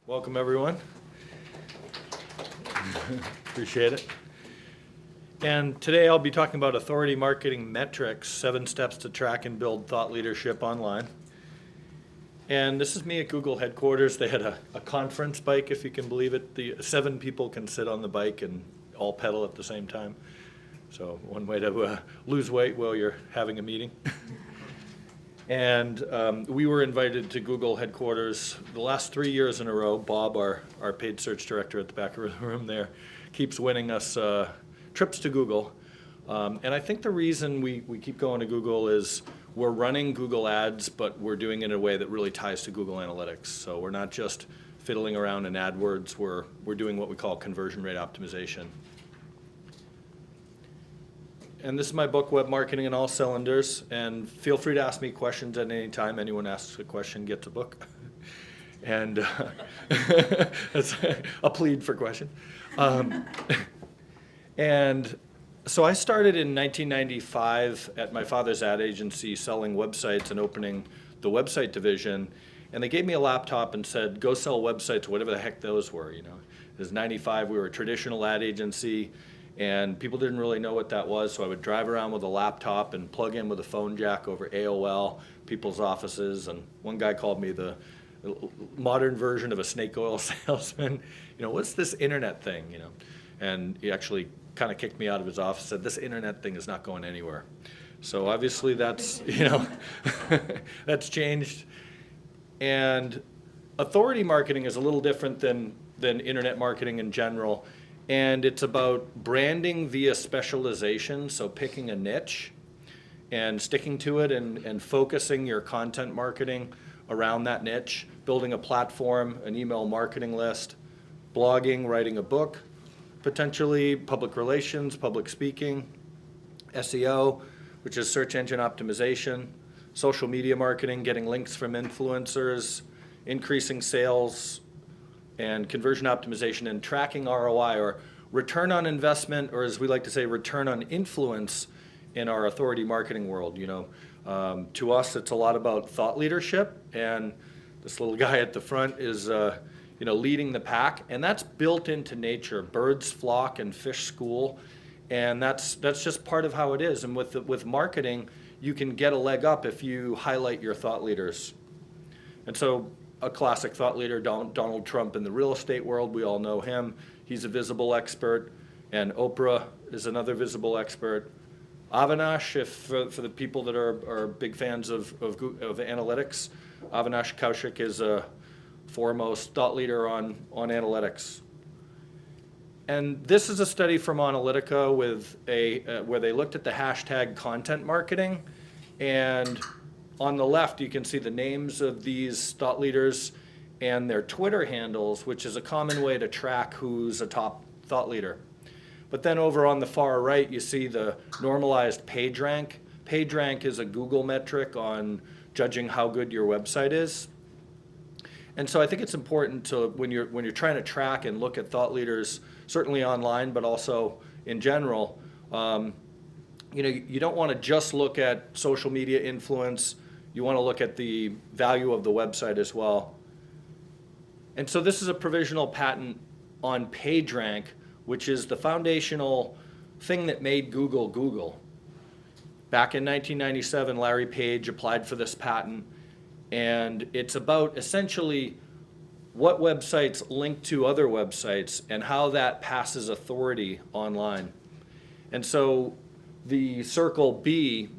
Welcome, everyone. Appreciate it. And today I'll be talking about authority marketing metrics, 7 steps to track and build thought leadership online. And this is me at Google headquarters. They had a conference bike, if you can believe it. The 7 people can sit on the bike and all pedal at the same time. So one way to lose weight while you're having a meeting. And we were invited to Google headquarters the last 3 years in a row. Bob, our paid search director at the back of the room there, keeps winning us trips to Google. And I think the reason we keep going to Google is we're running Google ads, but we're doing it in a way that really ties to Google Analytics. So we're not just fiddling around in AdWords, we're doing what we call conversion rate optimization. And this is my book, Web Marketing in All Cylinders, and feel free to ask me questions at any time. Anyone asks a question gets a book. And that's a plead for questions. And so I started in 1995 at my father's ad agency selling websites and opening the website division. And they gave me a laptop and said, go sell websites, whatever the heck those were. You know, it was 95, we were a traditional ad agency. And people didn't really know what that was, so I would drive around with a laptop and plug in with a phone jack over AOL, people's offices, and one guy called me the modern version of a snake oil salesman. You know, what's this internet thing, you know? And he actually kind of kicked me out of his office, said, this internet thing is not going anywhere. So obviously that's, you know, that's changed. And authority marketing is a little different than internet marketing in general. And it's about branding via specialization, so picking a niche and sticking to it and focusing your content marketing around that niche, building a platform, an email marketing list, blogging, writing a book, potentially public relations, public speaking, SEO, which is search engine optimization, social media marketing, getting links from influencers, increasing sales, and conversion optimization, and tracking ROI, or return on investment, or as we like to say, return on influence in our authority marketing world. You know, to us, it's a lot about thought leadership, and this little guy at the front is, you know, leading the pack, and that's built into nature. Birds flock and fish school, and that's just part of how it is. And with marketing, you can get a leg up if you highlight your thought leaders. And so, a classic thought leader, Donald Trump in the real estate world, we all know him. He's a visible expert, and Oprah is another visible expert. Avinash, for the people that are big fans of analytics, Avinash Kaushik is a foremost thought leader on analytics. And this is a study from Analytica with where they looked at the hashtag content marketing, and on the left, you can see the names of these thought leaders and their Twitter handles, which is a common way to track who's a top thought leader. But then over on the far right, you see the normalized PageRank. PageRank is a Google metric on judging how good your website is. And so I think it's important to, when you're trying to track and look at thought leaders, certainly online, but also in general, you know, you don't want to just look at social media influence. You want to look at the value of the website as well. And so this is a provisional patent on PageRank, which is the foundational thing that made Google Google. Back in 1997, Larry Page applied for this patent, and it's about essentially what websites link to other websites and how that passes authority online. And so the circle B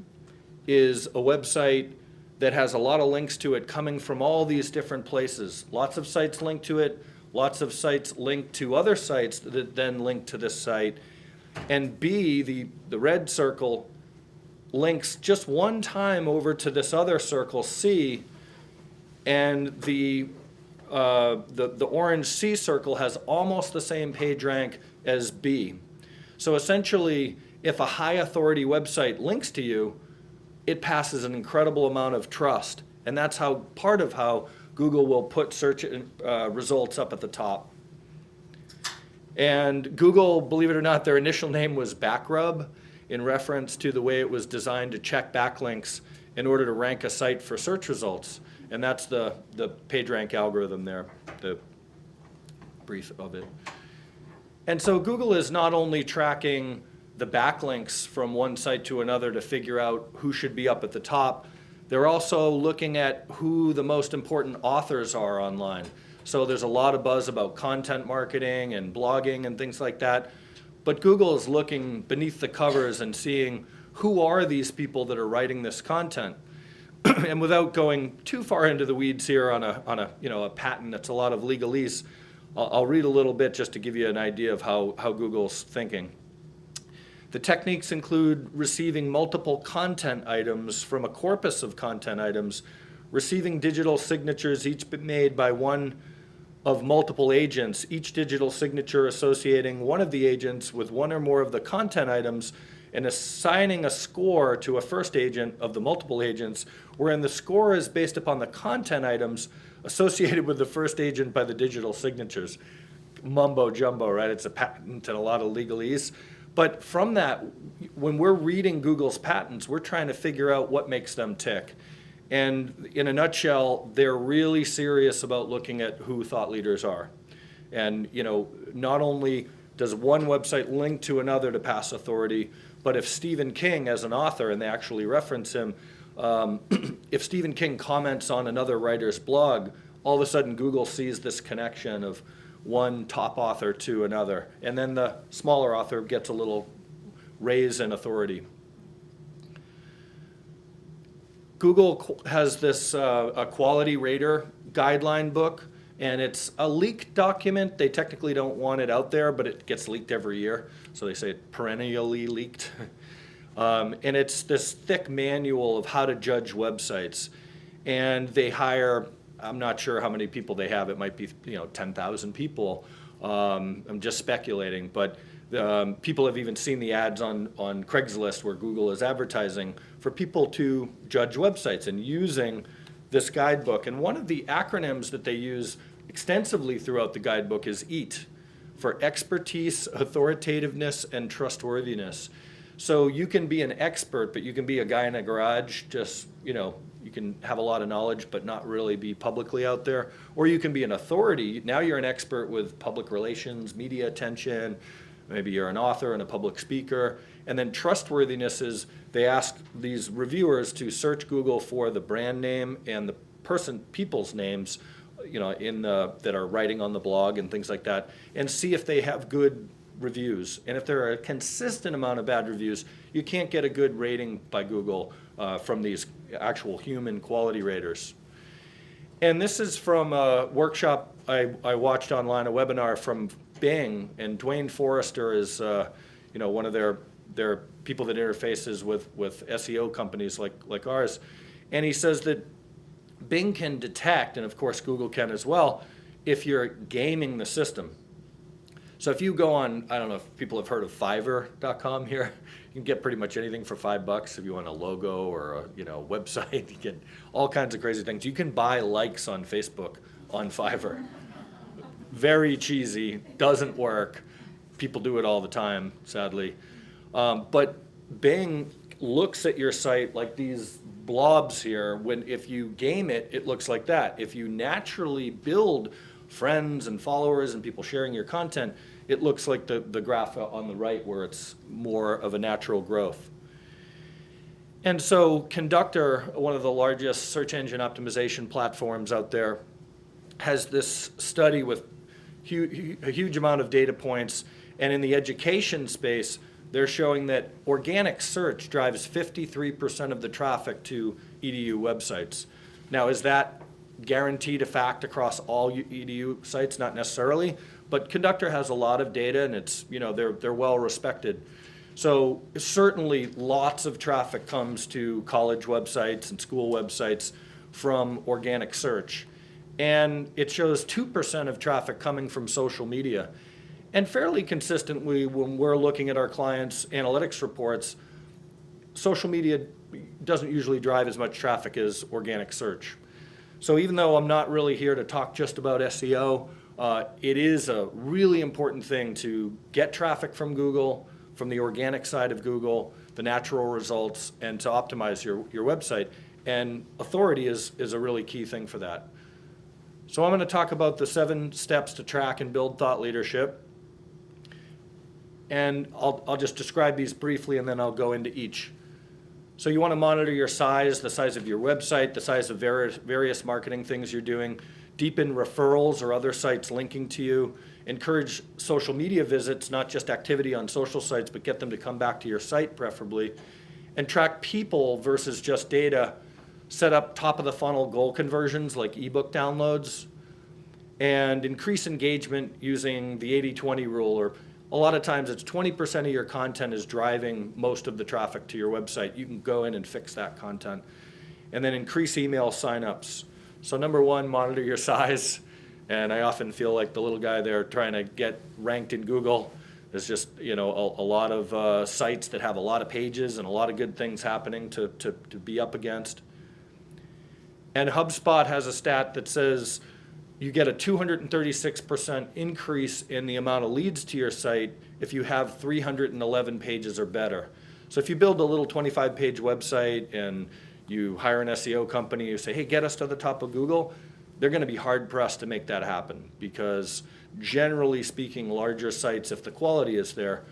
is a website that has a lot of links to it coming from all these different places. Lots of sites link to it, lots of sites link to other sites that then link to this site. And B, the red circle, links just one time over to this other circle, C, and the orange C circle has almost the same page rank as B. So essentially, if a high authority website links to you, it passes an incredible amount of trust. And that's how part of how Google will put search results up at the top. And Google, believe it or not, their initial name was Backrub, in reference to the way it was designed to check backlinks in order to rank a site for search results. And that's the PageRank algorithm there, the brief of it. And so Google is not only tracking the backlinks from one site to another to figure out who should be up at the top, they're also looking at who the most important authors are online. So there's a lot of buzz about content marketing and blogging and things like that. But Google is looking beneath the covers and seeing who are these people that are writing this content. And without going too far into the weeds here on a patent that's a lot of legalese, I'll read a little bit just to give you an idea of how Google's thinking. The techniques include receiving multiple content items from a corpus of content items, receiving digital signatures each made by one of multiple agents, each digital signature associating one of the agents with one or more of the content items, and assigning a score to a first agent of the multiple agents, wherein the score is based upon the content items associated with the first agent by the digital signatures. Mumbo jumbo, right? It's a patent and a lot of legalese. But from that, when we're reading Google's patents, we're trying to figure out what makes them tick. And in a nutshell, they're really serious about looking at who thought leaders are. And not only does one website link to another to pass authority, but if Stephen King, as an author, and they actually reference him, if Stephen King comments on another writer's blog, all of a sudden Google sees this connection of one top author to another, and then the smaller author gets a little raise in authority. Google has this a quality rater guideline book, and it's a leaked document. They technically don't want it out there, but it gets leaked every year, so they say it perennially leaked. And it's this thick manual of how to judge websites, and they hire, I'm not sure how many people they have. It might be 10,000 people. I'm just speculating, but people have even seen the ads on Craigslist where Google is advertising for people to judge websites and using this guidebook. And one of the acronyms that they use extensively throughout the guidebook is EAT, for expertise, authoritativeness, and trustworthiness. So you can be an expert, but you can be a guy in a garage, just, you can have a lot of knowledge, but not really be publicly out there. Or you can be an authority. Now you're an expert with public relations, media attention. Maybe you're an author and a public speaker. And then trustworthiness is they ask these reviewers to search Google for the brand name and the people's names, that are writing on the blog and things like that, and see if they have good reviews. And if there are a consistent amount of bad reviews, you can't get a good rating by Google from these actual human quality raters. And this is from a workshop I watched online, a webinar from Bing, and Dwayne Forrester is one of their people that interfaces with SEO companies like ours. And he says that Bing can detect, and of course Google can as well, if you're gaming the system. So if you go on, I don't know if people have heard of Fiverr.com here, you can get pretty much anything for $5 if you want a logo or a website. You get all kinds of crazy things. You can buy likes on Facebook on Fiverr. Very cheesy, doesn't work. People do it all the time, sadly. But Bing looks at your site like these blobs here. If you game it, it looks like that. If you naturally build friends and followers and people sharing your content, it looks like the graph on the right where it's more of a natural growth. And so Conductor, one of the largest search engine optimization platforms out there, has this study with a huge amount of data points, and in the education space, they're showing that organic search drives 53% of the traffic to EDU websites. Now, is that guaranteed a fact across all EDU sites? Not necessarily, but Conductor has a lot of data, and it's they're well respected. So certainly lots of traffic comes to college websites and school websites from organic search. And it shows 2% of traffic coming from social media. And fairly consistently, when we're looking at our clients' analytics reports, social media doesn't usually drive as much traffic as organic search. So even though I'm not really here to talk just about SEO, it is a really important thing to get traffic from Google, from the organic side of Google, the natural results, and to optimize your website. And authority is a really key thing for that. So I'm going to talk about the 7 steps to track and build thought leadership. And I'll just describe these briefly, and then I'll go into each. So you want to monitor your size, the size of your website, the size of various marketing things you're doing, deepen referrals or other sites linking to you, encourage social media visits, not just activity on social sites, but get them to come back to your site preferably, and track people versus just data. Set up top of the funnel goal conversions like ebook downloads, and increase engagement using the 80-20 rule, or a lot of times it's 20% of your content is driving most of the traffic to your website. You can go in and fix that content. And then increase email signups. So number 1, monitor your size. And I often feel like the little guy there trying to get ranked in Google. There's just, a lot of sites that have a lot of pages and a lot of good things happening to be up against. And HubSpot has a stat that says you get a 236% increase in the amount of leads to your site if you have 311 pages or better. So if you build a little 25-page website and you hire an SEO company, you say, hey, get us to the top of Google, they're going to be hard-pressed to make that happen, because generally speaking, larger sites, if the quality is there,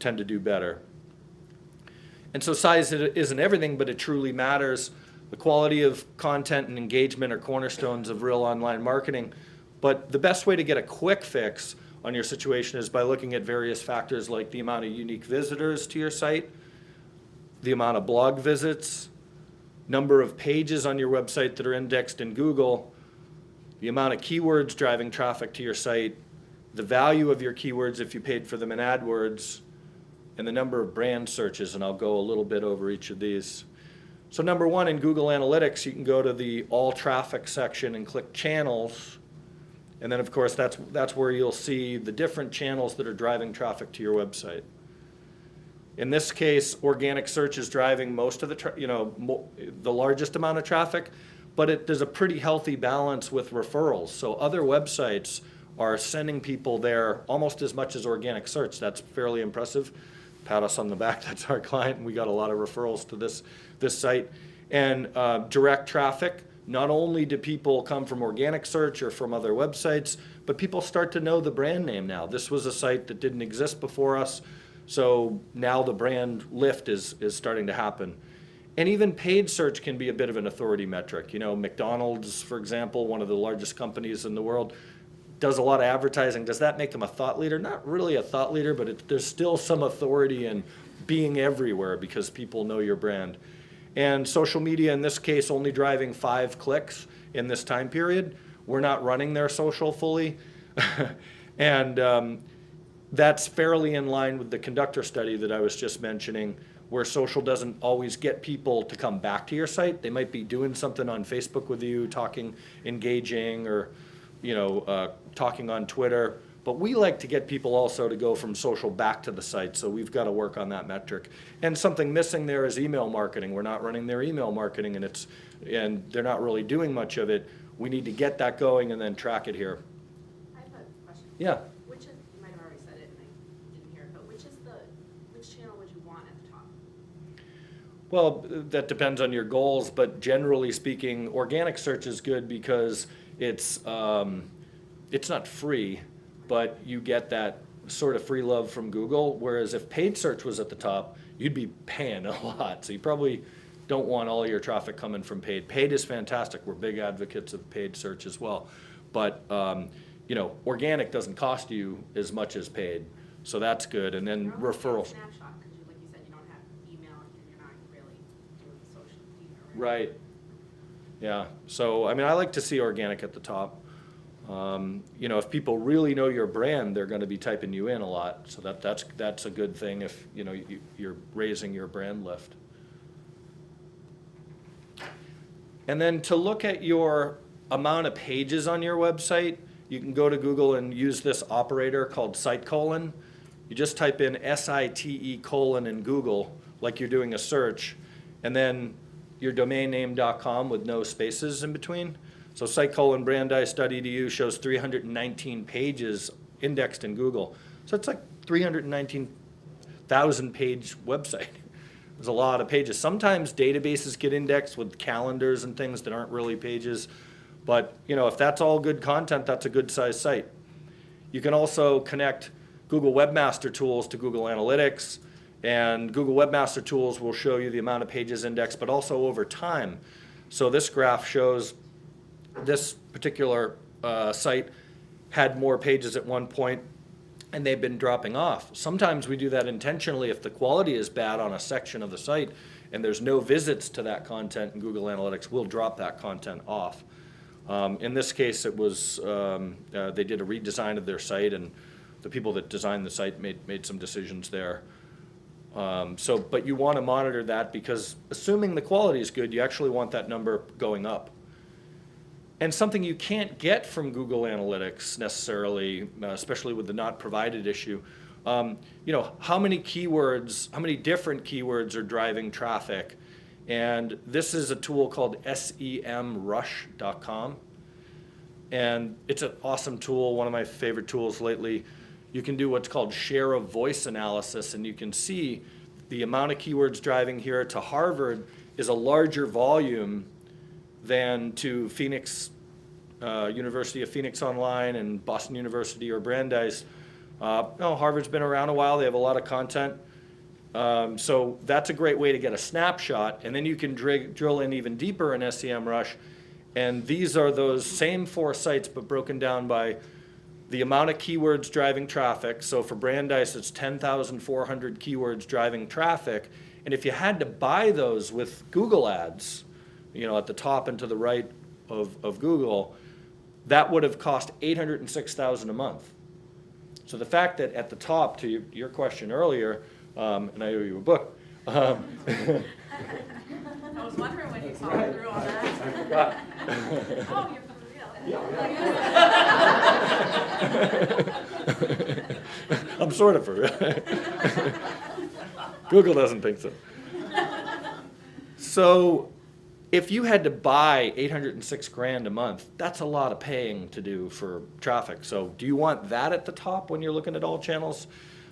tend to do better. And so size isn't everything, but it truly matters. The quality of content and engagement are cornerstones of real online marketing. But the best way to get a quick fix on your situation is by looking at various factors like the amount of unique visitors to your site, the amount of blog visits, number of pages on your website that are indexed in Google, the amount of keywords driving traffic to your site, the value of your keywords if you paid for them in AdWords, and the number of brand searches, and I'll go a little bit over each of these. So number 1, in Google Analytics, you can go to the All Traffic section and click Channels. And then, of course, that's where you'll see the different channels that are driving traffic to your website. In this case, organic search is driving most of the largest amount of traffic, but there's a pretty healthy balance with referrals. So other websites are sending people there almost as much as organic search. That's fairly impressive. Pat us on the back, that's our client, and we got a lot of referrals to this site. And direct traffic, not only do people come from organic search or from other websites, but people start to know the brand name now. This was a site that didn't exist before us, so now the brand lift is starting to happen. And even paid search can be a bit of an authority metric. McDonald's, for example, one of the largest companies in the world, does a lot of advertising. Does that make them a thought leader? Not really a thought leader, but there's still some authority in being everywhere because people know your brand. And social media, in this case, only driving 5 clicks in this time period. We're not running their social fully. And that's fairly in line with the conductor study that I was just mentioning, where social doesn't always get people to come back to your site. They might be doing something on Facebook with you, talking, engaging, or talking on Twitter. But we like to get people also to go from social back to the site, so we've got to work on that metric. And something missing there is email marketing. We're not running their email marketing, and they're not really doing much of it. We need to get that going and then track it here. I have a question. Yeah. You might have already said it and I didn't hear it, but which channel would you want at the top? Well, that depends on your goals, but generally speaking, organic search is good because it's not free, but you get that sort of free love from Google, whereas if paid search was at the top, you'd be paying a lot. So you probably don't want all your traffic coming from paid. Paid is fantastic. We're big advocates of paid search as well. But organic doesn't cost you as much as paid, so that's good. And then referrals. Snapshot, because like you said, you don't have email and you're not really doing social either. Right. Yeah. So I like to see organic at the top. If people really know your brand, they're going to be typing you in a lot. So that's a good thing if you're raising your brand lift. And then to look at your amount of pages on your website, you can go to Google and use this operator called site:. You just type in SITE: in Google, like you're doing a search, and then your domain name.com with no spaces in between. So site:, study to you shows 319 pages indexed in Google. So it's like 319,000 page website. There's a lot of pages. Sometimes databases get indexed with calendars and things that aren't really pages, But, if that's all good content, that's a good sized site. You can also connect Google Webmaster Tools to Google Analytics, and Google Webmaster Tools will show you the amount of pages indexed, but also over time. So this graph shows this particular site had more pages at one point, and they've been dropping off. Sometimes we do that intentionally if the quality is bad on a section of the site and there's no visits to that content in Google Analytics, we'll drop that content off. In this case, it was they did a redesign of their site, and the people that designed the site made some decisions there. But you want to monitor that, because assuming the quality is good, you actually want that number going up. And something you can't get from Google Analytics necessarily, especially with the not provided issue, how many keywords, how many different keywords are driving traffic? And this is a tool called semrush.com. And it's an awesome tool, one of my favorite tools lately. You can do what's called share of voice analysis, and you can see the amount of keywords driving here to Harvard is a larger volume than to Phoenix, University of Phoenix Online and Boston University or Brandeis. Harvard's been around a while, they have a lot of content. So that's a great way to get a snapshot, and then you can drill in even deeper in SEMrush, and these are those same 4 sites but broken down by the amount of keywords driving traffic. So for Brandeis, it's 10,400 keywords driving traffic, and if you had to buy those with Google ads, at the top and to the right of Google, that would have cost $806,000 a month. So the fact that at the top, to your question earlier, and I owe you a book. I was wondering when you saw through all that. Oh, you're for real. I'm sort of for real. Google doesn't think so. So if you had to buy $806,000 a month, that's a lot of paying to do for traffic. So do you want that at the top when you're looking at all channels?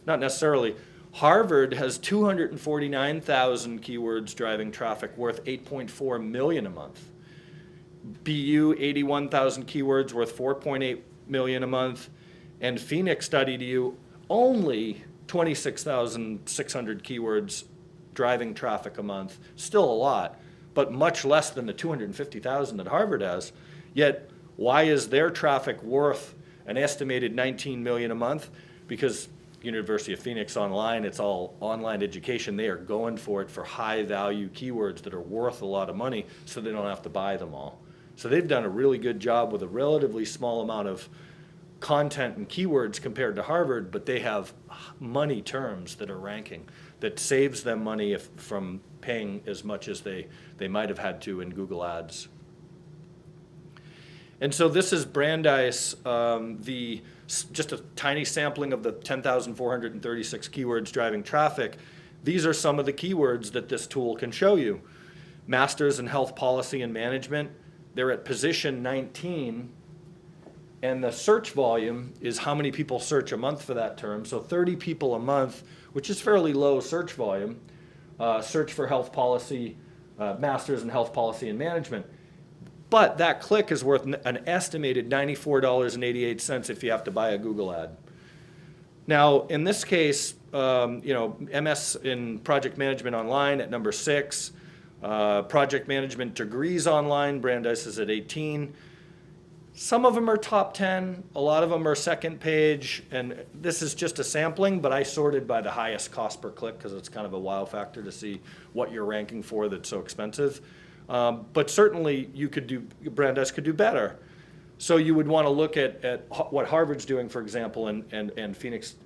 Not necessarily. Harvard has 249,000 keywords driving traffic worth $8.4 million a month. BU, 81,000 keywords worth $4.8 million a month. And Phoenix Study to only 26,600 keywords driving traffic a month. Still a lot, but much less than the 250,000 that Harvard has. Yet, why is their traffic worth an estimated $19 million a month? Because University of Phoenix Online, it's all online education. They are going for it for high value keywords that are worth a lot of money, so they don't have to buy them all. So they've done a really good job with a relatively small amount of content and keywords compared to Harvard, but they have money terms that are ranking that saves them money from paying as much as they might have had to in Google Ads. And so this is Brandeis, just a tiny sampling of the 10,436 keywords driving traffic. These are some of the keywords that this tool can show you. Masters in Health Policy and Management, they're at position 19, and the search volume is how many people search a month for that term. So 30 people a month, which is fairly low search volume, search for health policy, Masters in Health Policy and Management. But that click is worth an estimated $94.88 if you have to buy a Google ad. Now, in this case, MS in Project Management Online at number 6, Project Management Degrees Online, Brandeis is at 18. Some of them are top 10, a lot of them are second page, and this is just a sampling, but I sorted by the highest cost per click because it's kind of a wow factor to see what you're ranking for that's so expensive. But certainly you could do, Brandeis could do better. So you would want to look at what Harvard's doing, for example, and Phoenix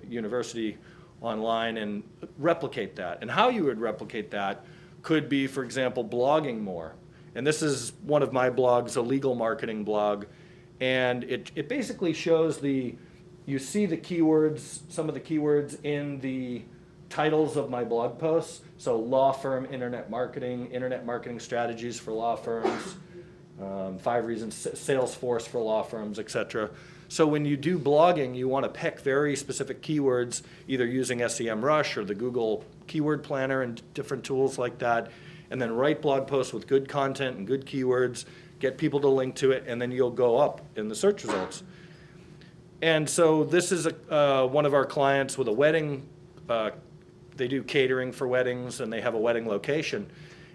University Online and replicate that. And how you would replicate that could be, for example, blogging more. And this is one of my blogs, a legal marketing blog. And it basically shows you see the keywords, some of the keywords in the titles of my blog posts. So law firm, internet marketing strategies for law firms, 5 reasons, Salesforce for law firms, etc. So when you do blogging, you want to pick very specific keywords, either using SEMrush or the Google Keyword Planner and different tools like that, and then write blog posts with good content and good keywords, get people to link to it, and then you'll go up in the search results. And so this is one of our clients with a wedding. They do catering for weddings, and they have a wedding location.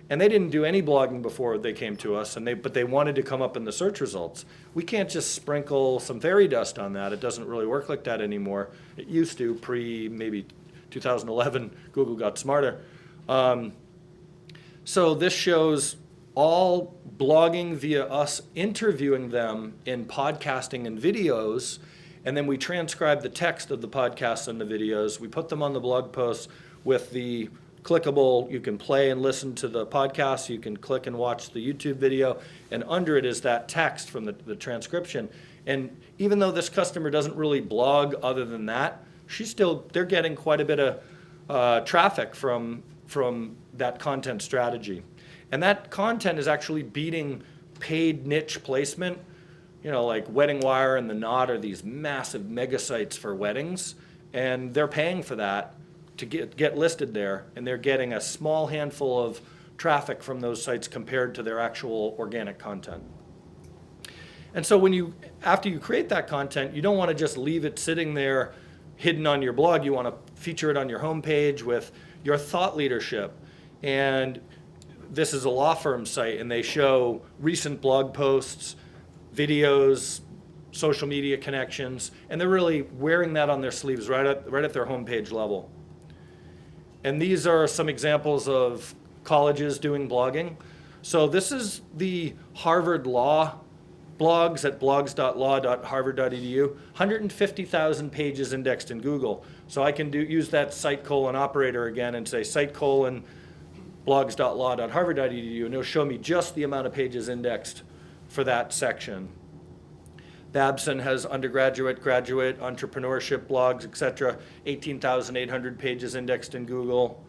And they didn't do any blogging before they came to us, but they wanted to come up in the search results. We can't just sprinkle some fairy dust on that. It doesn't really work like that anymore. It used to, maybe 2011, Google got smarter. So this shows all blogging via us interviewing them in podcasting and videos, and then we transcribe the text of the podcasts and the videos. We put them on the blog posts with the clickable, you can play and listen to the podcast, you can click and watch the YouTube video, and under it is that text from the transcription. And even though this customer doesn't really blog other than that, they're getting quite a bit of traffic from that content strategy. And that content is actually beating paid niche placement. Like Wedding Wire and The Knot are these massive mega sites for weddings, and they're paying for that to get listed there, and they're getting a small handful of traffic from those sites compared to their actual organic content. And so after you create that content, you don't want to just leave it sitting there hidden on your blog. You want to feature it on your homepage with your thought leadership. And this is a law firm site, and they show recent blog posts, videos, social media connections, and they're really wearing that on their sleeves right at their homepage level. And these are some examples of colleges doing blogging. So this is the Harvard Law blogs at blogs.law.harvard.edu, 150,000 pages indexed in Google. So I can use that site : operator again and say site : blogs.law.harvard.edu, and it'll show me just the amount of pages indexed for that section. Babson has undergraduate, graduate, entrepreneurship blogs, etc. 18,800 pages indexed in Google.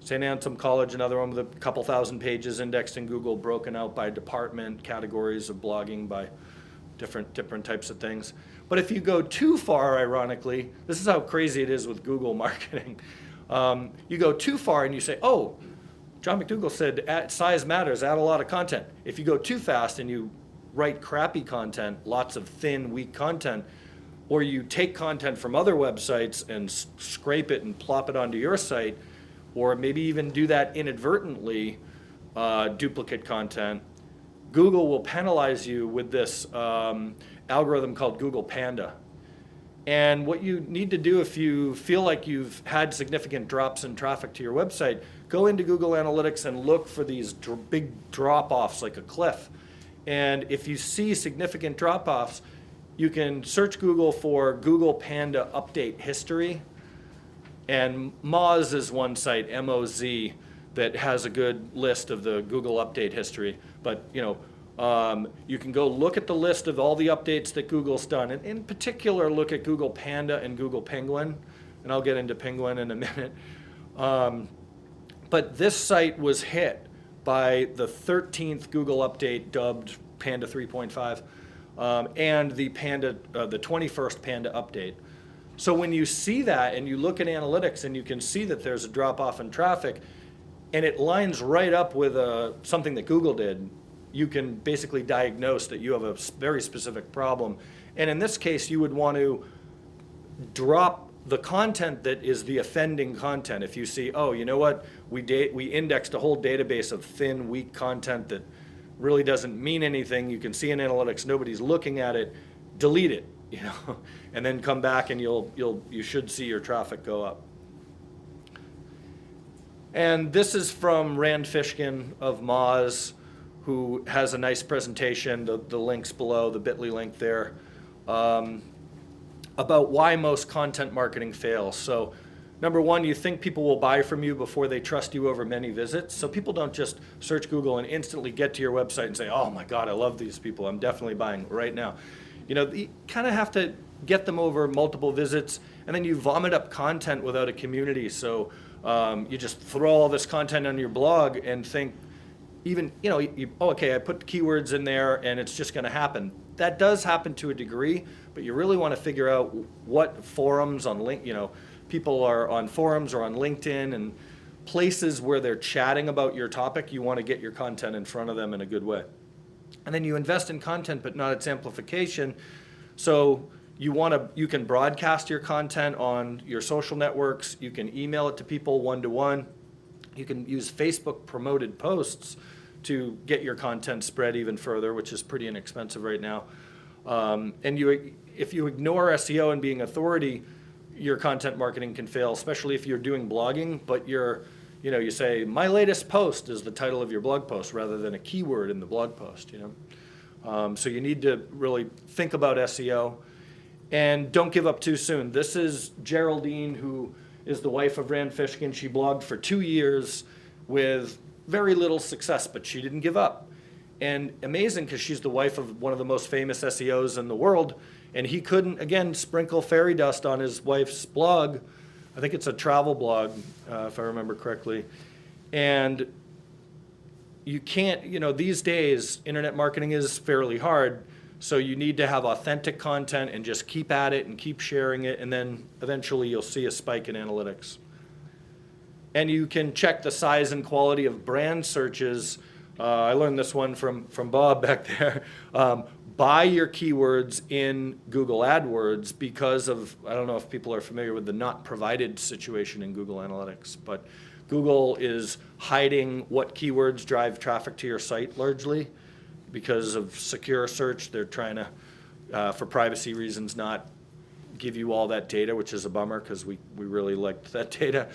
St. Anselm College, another one with a couple thousand pages indexed in Google, broken out by department, categories of blogging by different types of things. But if you go too far, ironically, this is how crazy it is with Google marketing. You go too far and you say, oh, John McDougall said size matters, add a lot of content. If you go too fast and you write crappy content, lots of thin, weak content, or you take content from other websites and scrape it and plop it onto your site, or maybe even do that inadvertently, duplicate content, Google will penalize you with this algorithm called Google Panda. And what you need to do if you feel like you've had significant drops in traffic to your website, go into Google Analytics and look for these big drop-offs like a cliff. And if you see significant drop-offs, you can search Google for Google Panda update history. And Moz is one site, M-O-Z, that has a good list of the Google update history. But you can go look at the list of all the updates that Google's done. And in particular, look at Google Panda and Google Penguin. And I'll get into Penguin in a minute. But this site was hit by the 13th Google update dubbed Panda 3.5 and the 21st Panda update. So when you see that and you look at analytics and you can see that there's a drop off in traffic and it lines right up with something that Google did, you can basically diagnose that you have a very specific problem. And in this case, you would want to drop the content that is the offending content. If you see, oh, you know what, we indexed a whole database of thin, weak content that really doesn't mean anything. You can see in analytics nobody's looking at it. Delete it, and then come back and you should see your traffic go up. And this is from Rand Fishkin of Moz, who has a nice presentation. The link's below, the bit.ly link there. About why most content marketing fails. So number one, you think people will buy from you before they trust you over many visits. So people don't just search Google and instantly get to your website and say, oh my God, I love these people. I'm definitely buying right now. You kind of have to get them over multiple visits, and then you vomit up content without a community. So you just throw all this content on your blog and think, okay, I put keywords in there and it's just going to happen. That does happen to a degree, but you really want to figure out what forums on people are on forums or on LinkedIn, and places where they're chatting about your topic, you want to get your content in front of them in a good way. And then you invest in content, but not its amplification. So you can broadcast your content on your social networks. You can email it to people one-to-one. You can use Facebook promoted posts to get your content spread even further, which is pretty inexpensive right now. If you ignore SEO and being authority, your content marketing can fail, especially if you're doing blogging, but you say, my latest post is the title of your blog post rather than a keyword in the blog post, So you need to really think about SEO and don't give up too soon. This is Geraldine, who is the wife of Rand Fishkin. She blogged for 2 years with very little success, but she didn't give up. And amazing, because she's the wife of one of the most famous SEOs in the world, and he couldn't, again, sprinkle fairy dust on his wife's blog. I think it's a travel blog, if I remember correctly. And you can't, these days, internet marketing is fairly hard, so you need to have authentic content and just keep at it and keep sharing it, and then eventually you'll see a spike in analytics. And you can check the size and quality of brand searches. I learned this one from Bob back there. Buy your keywords in Google AdWords because of, I don't know if people are familiar with the not provided situation in Google Analytics, but Google is hiding what keywords drive traffic to your site largely because of secure search. They're trying to, for privacy reasons, not give you all that data, which is a bummer because we really liked that data.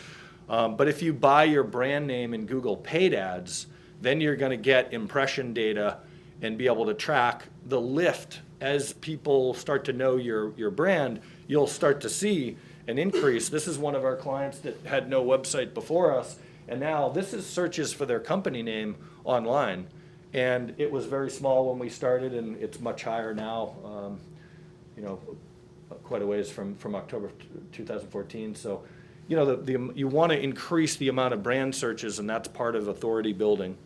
But if you buy your brand name in Google paid ads, then you're going to get impression data and be able to track the lift. As people start to know your brand, you'll start to see an increase. This is one of our clients that had no website before us, and now this is searches for their company name online. And it was very small when we started, and it's much higher now, quite a ways from October 2014. So, you want to increase the amount of brand searches, and that's part of authority building.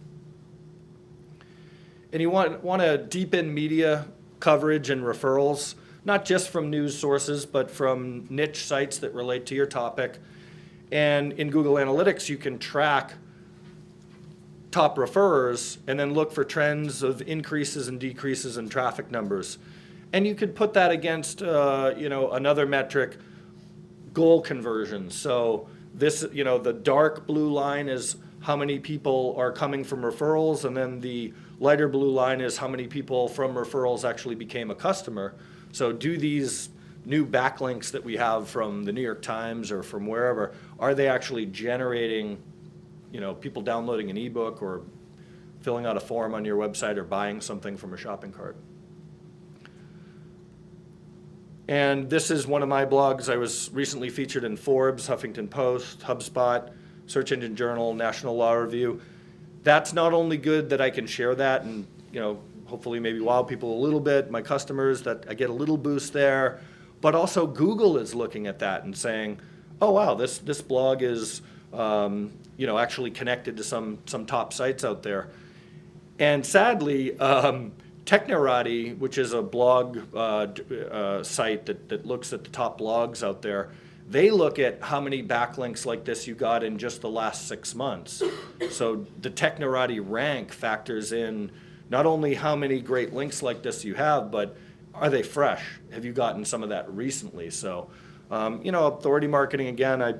And you want to deepen media coverage and referrals, not just from news sources, but from niche sites that relate to your topic. And in Google Analytics, you can track top referrers and then look for trends of increases and decreases in traffic numbers. And you could put that against, another metric, goal conversions. So this, the dark blue line is how many people are coming from referrals, and then the lighter blue line is how many people from referrals actually became a customer. So do these new backlinks that we have from the New York Times or from wherever, are they actually generating, people downloading an ebook or filling out a form on your website or buying something from a shopping cart? And this is one of my blogs. I was recently featured in Forbes, Huffington Post, HubSpot, Search Engine Journal, National Law Review. That's not only good that I can share that and, hopefully maybe wow people a little bit, my customers, that I get a little boost there, but also Google is looking at that and saying, oh wow, this blog is, actually connected to some top sites out there. And sadly, Technorati, which is a blog site that looks at the top blogs out there, they look at how many backlinks like this you got in just the last 6 months. So the Technorati rank factors in not only how many great links like this you have, but are they fresh? Have you gotten some of that recently? So, authority marketing, again, I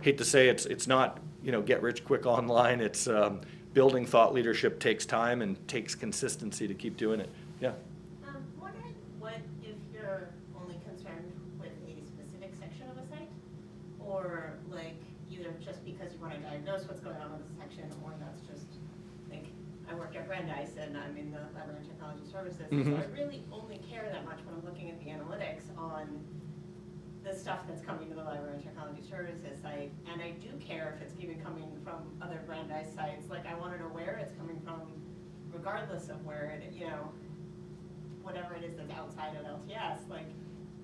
hate to say it's not, get rich quick online. It's building thought leadership takes time and takes consistency to keep doing it. Yeah. Wondering what if you're only concerned with a specific section of a site, or either just because you want to diagnose what's going on with the section, or that's just I work at Brandeis and I'm in the Library and Technology Services, Mm-hmm. so I really only care that much when I'm looking at the analytics on the stuff that's coming to the Library and Technology Services site, and I do care if it's even coming from other Brandeis sites. I want to know where it's coming from, regardless of where it, whatever it is that's outside of LTS.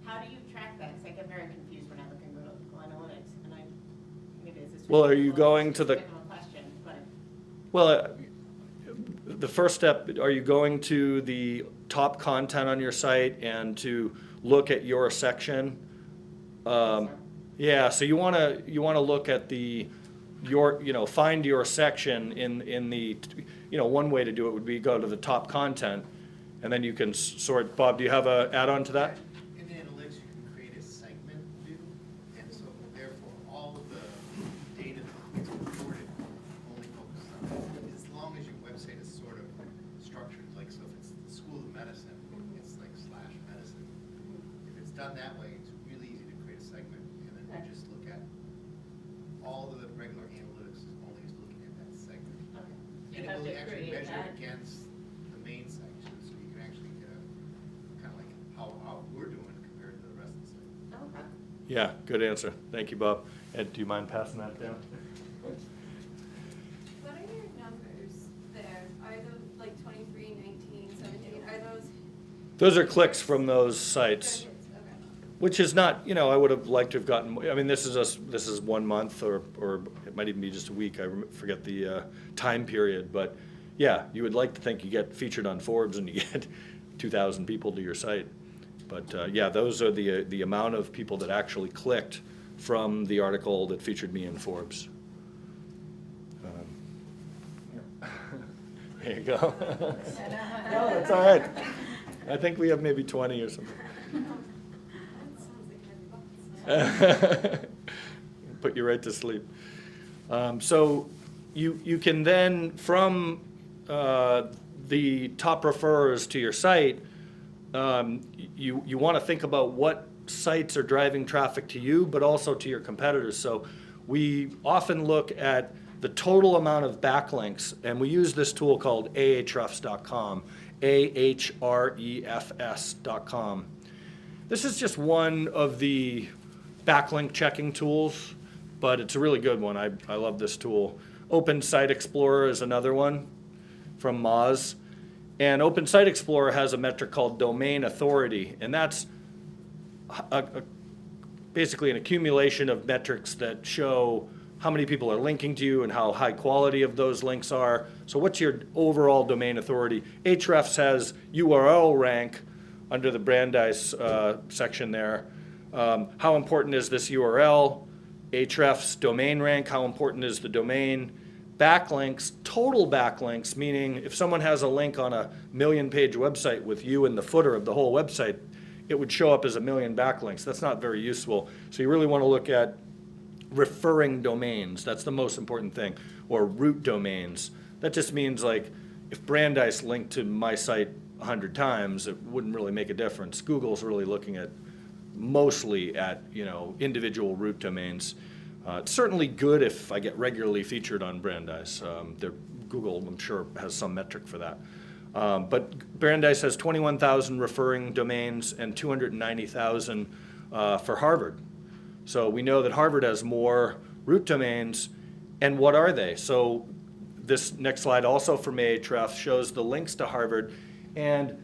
How do you track that? Because I get very confused when I look in Google Analytics, and maybe it's just Well, are you going to the question, but the first step, are you going to the top content on your site and to look at your section? Yeah, so you want to look at the find your section in the, one way to do it would be go to the top content, and then you can sort. Bob, do you have a add-on to that? In analytics, you can create a segment view, and so therefore, all of the data that's reported only focuses on, as long as your website is sort of structured, like, so if it's the School of Medicine, it's like /medicine. If it's done that way, it's really easy to create a segment, and then we just look at all of the regular analytics is only is looking at that segment. Okay. And You it have will to actually create measure that. against the main section, so you can actually get a, kind of like how we're doing compared to the rest of the site. Okay. Yeah, good answer. Thank you, Bob. Ed, do you mind passing that down? What are your numbers there? Are those like 23, 19, 17? Are those Those are clicks from those sites. targets? Okay. Which is not, I would have liked to have gotten, this is 1 month, or it might even be just a week, forget the time period, but yeah, you would like to think you get featured on Forbes and you get 2,000 people to your site. But yeah, those are the amount of people that actually clicked from the article that featured me in Forbes. There you go. No, that's all right. I think we have maybe 20 or something. That sounds like heavy buckets. Put you right to sleep. So you can then, from the top referrers to your site, you want to think about what sites are driving traffic to you, but also to your competitors. So we often look at the total amount of backlinks, and we use this tool called ahrefs.com, ahrefs.com. This is just one of the backlink checking tools, but it's a really good one. I love this tool. Open Site Explorer is another one from Moz. And Open Site Explorer has a metric called domain authority, and that's basically an accumulation of metrics that show how many people are linking to you and how high quality of those links are. So what's your overall domain authority? Ahrefs has URL rank under the Brandeis section there. How important is this URL? Ahrefs domain rank, how important is the domain? Backlinks, total backlinks, meaning if someone has a link on a 1,000,000-page website with you in the footer of the whole website, it would show up as 1,000,000 backlinks. That's not very useful. So you really want to look at referring domains. That's the most important thing. Or root domains. That just means, like, if Brandeis linked to my site 100 times, it wouldn't really make a difference. Google's really looking at mostly at individual root domains. It's certainly good if I get regularly featured on Brandeis. Google, I'm sure, has some metric for that. But Brandeis has 21,000 referring domains and 290,000 for Harvard. So we know that Harvard has more root domains. And what are they? So this next slide, also from Ahrefs, shows the links to Harvard. And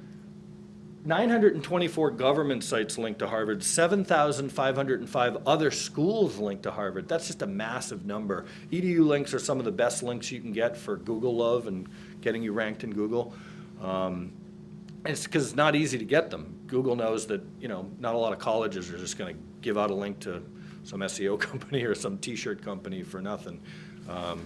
924 government sites link to Harvard, 7,505 other schools link to Harvard. That's just a massive number. EDU links are some of the best links you can get for Google love and getting you ranked in Google. It's because it's not easy to get them. Google knows that not a lot of colleges are just going to give out a link to some SEO company or some T-shirt company for nothing. Why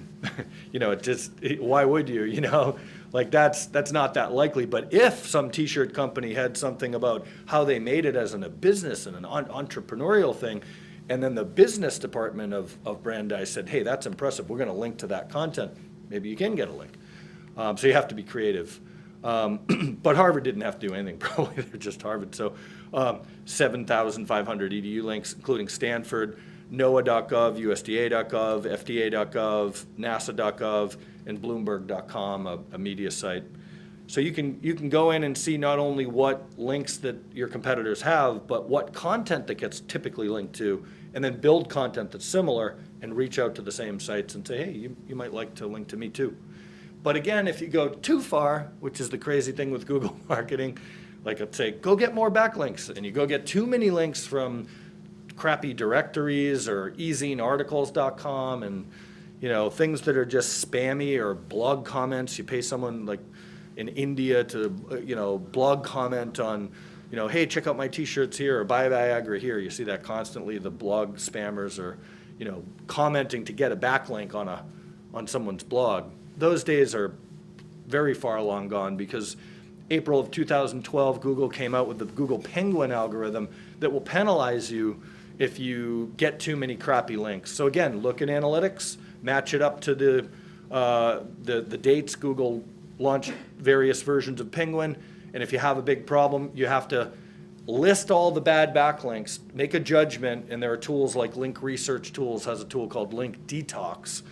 would you? Like that's not that likely. But if some T-shirt company had something about how they made it as a business and an entrepreneurial thing, and then the business department of Brandeis said, hey, that's impressive, we're going to link to that content, maybe you can get a link. So you have to be creative. But Harvard didn't have to do anything, probably. They're just Harvard. So 7,500 EDU links, including Stanford, NOAA.gov, USDA.gov, FDA.gov, NASA.gov, and Bloomberg.com, a media site. So you can go in and see not only what links that your competitors have, but what content that gets typically linked to, and then build content that's similar and reach out to the same sites and say, hey, you might like to link to me too. But again, if you go too far, which is the crazy thing with Google marketing, like let's say, go get more backlinks, and you go get too many links from crappy directories or ezinearticles.com and things that are just spammy, or blog comments. You pay someone like in India to blog comment on hey, check out my T-shirts here, or buy Viagra here. You see that constantly. The blog spammers are commenting to get a backlink on someone's blog. Those days are very far long gone, because April of 2012, Google came out with the Google Penguin algorithm that will penalize you if you get too many crappy links. So again, look at analytics, match it up to the dates Google launched various versions of Penguin, and if you have a big problem, you have to list all the bad backlinks, make a judgment, and there are tools like Link Research Tools has a tool called Link Detox.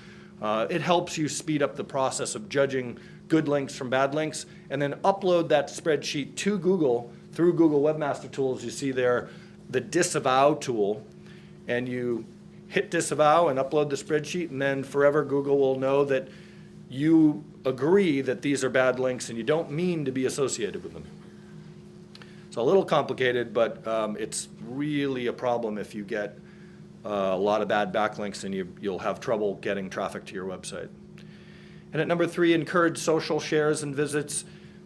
It helps you speed up the process of judging good links from bad links, and then upload that spreadsheet to Google through Google Webmaster Tools. You see there the Disavow tool, and you hit Disavow and upload the spreadsheet, and then forever Google will know that you agree that these are bad links and you don't mean to be associated with them. It's a little complicated, but it's really a problem if you get a lot of bad backlinks, and you'll have trouble getting traffic to your website. And at number 3, encourage social shares and visits.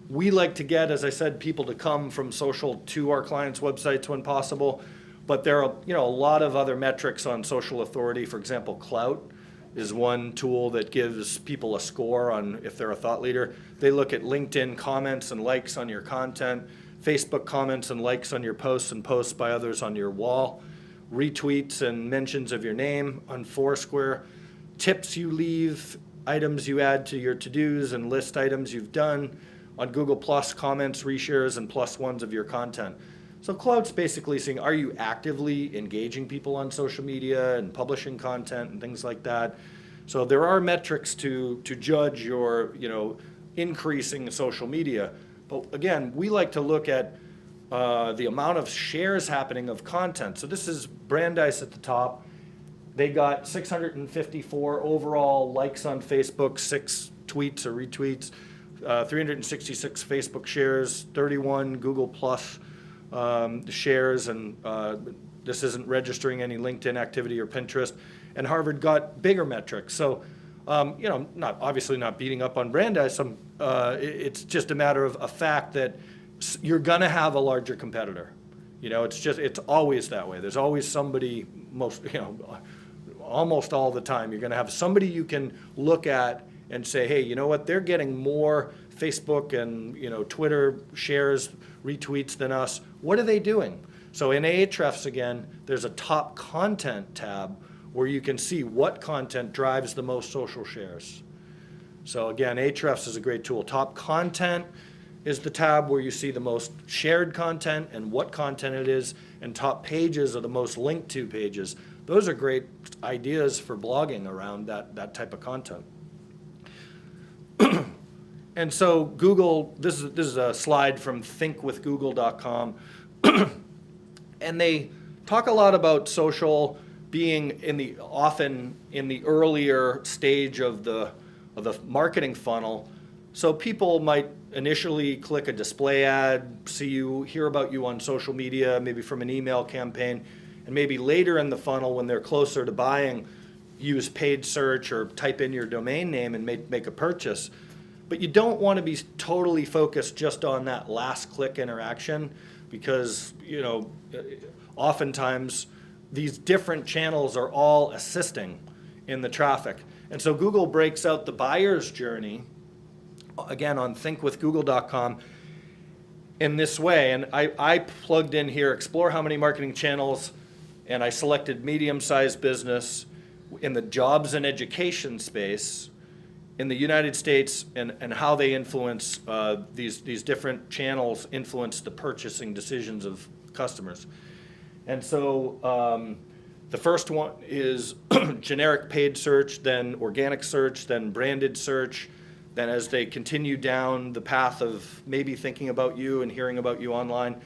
We like to get, as I said, people to come from social to our clients' websites when possible, but there are a lot of other metrics on social authority. For example, Clout is one tool that gives people a score on if they're a thought leader. They look at LinkedIn comments and likes on your content, Facebook comments and likes on your posts and posts by others on your wall, retweets and mentions of your name on Foursquare, tips you leave, items you add to your to-dos, and list items you've done on Google+, comments, reshares, and +1s of your content. So Cloud's basically saying, are you actively engaging people on social media and publishing content and things like that? So there are metrics to judge your increasing social media. But again, we like to look at the amount of shares happening of content. So this is Brandeis at the top. They got 654 overall likes on Facebook, 6 tweets or retweets, 366 Facebook shares, 31 Google Plus shares, and this isn't registering any LinkedIn activity or Pinterest. And Harvard got bigger metrics. So, obviously not beating up on Brandeis. It's just a matter of a fact that you're gonna have a larger competitor. It's always that way. There's always somebody, almost all the time, you're gonna have somebody you can look at and say, hey, you know what, they're getting more Facebook and Twitter shares, retweets than us. What are they doing? So in Ahrefs, again, there's a top content tab where you can see what content drives the most social shares. So again, Ahrefs is a great tool. Top content is the tab where you see the most shared content and what content it is, and top pages are the most linked to pages. Those are great ideas for blogging around that type of content. And so Google, this is a slide from thinkwithgoogle.com, and they talk a lot about social being often in the earlier stage of the marketing funnel. So people might initially click a display ad, hear about you on social media, maybe from an email campaign, and maybe later in the funnel when they're closer to buying, use paid search or type in your domain name and make a purchase. But you don't want to be totally focused just on that last click interaction, because oftentimes these different channels are all assisting in the traffic. And so Google breaks out the buyer's journey, again on thinkwithgoogle.com, in this way. And I plugged in here, explore how many marketing channels, and I selected medium-sized business in the jobs and education space in the United States, and how they influence, these different channels influence the purchasing decisions of customers. And so the first one is generic paid search, then organic search, then branded search. Then as they continue down the path of maybe thinking about you and hearing about you online,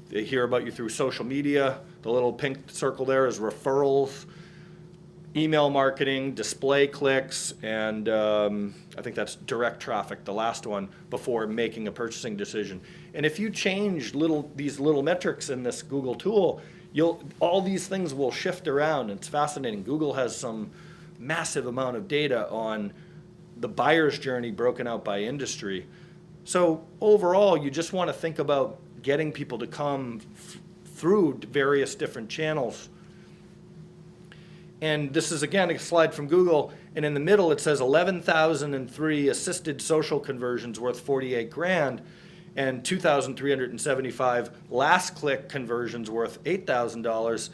they hear about you through social media. The little pink circle there is referrals, email marketing, display clicks, and I think that's direct traffic, the last one, before making a purchasing decision. And if you change these little metrics in this Google tool, all these things will shift around. It's fascinating. Google has some massive amount of data on the buyer's journey broken out by industry. So overall, you just want to think about getting people to come through various different channels. And this is, again, a slide from Google, and in the middle it says 11,003 assisted social conversions worth 48 grand, and 2,375 last click conversions worth $8,000.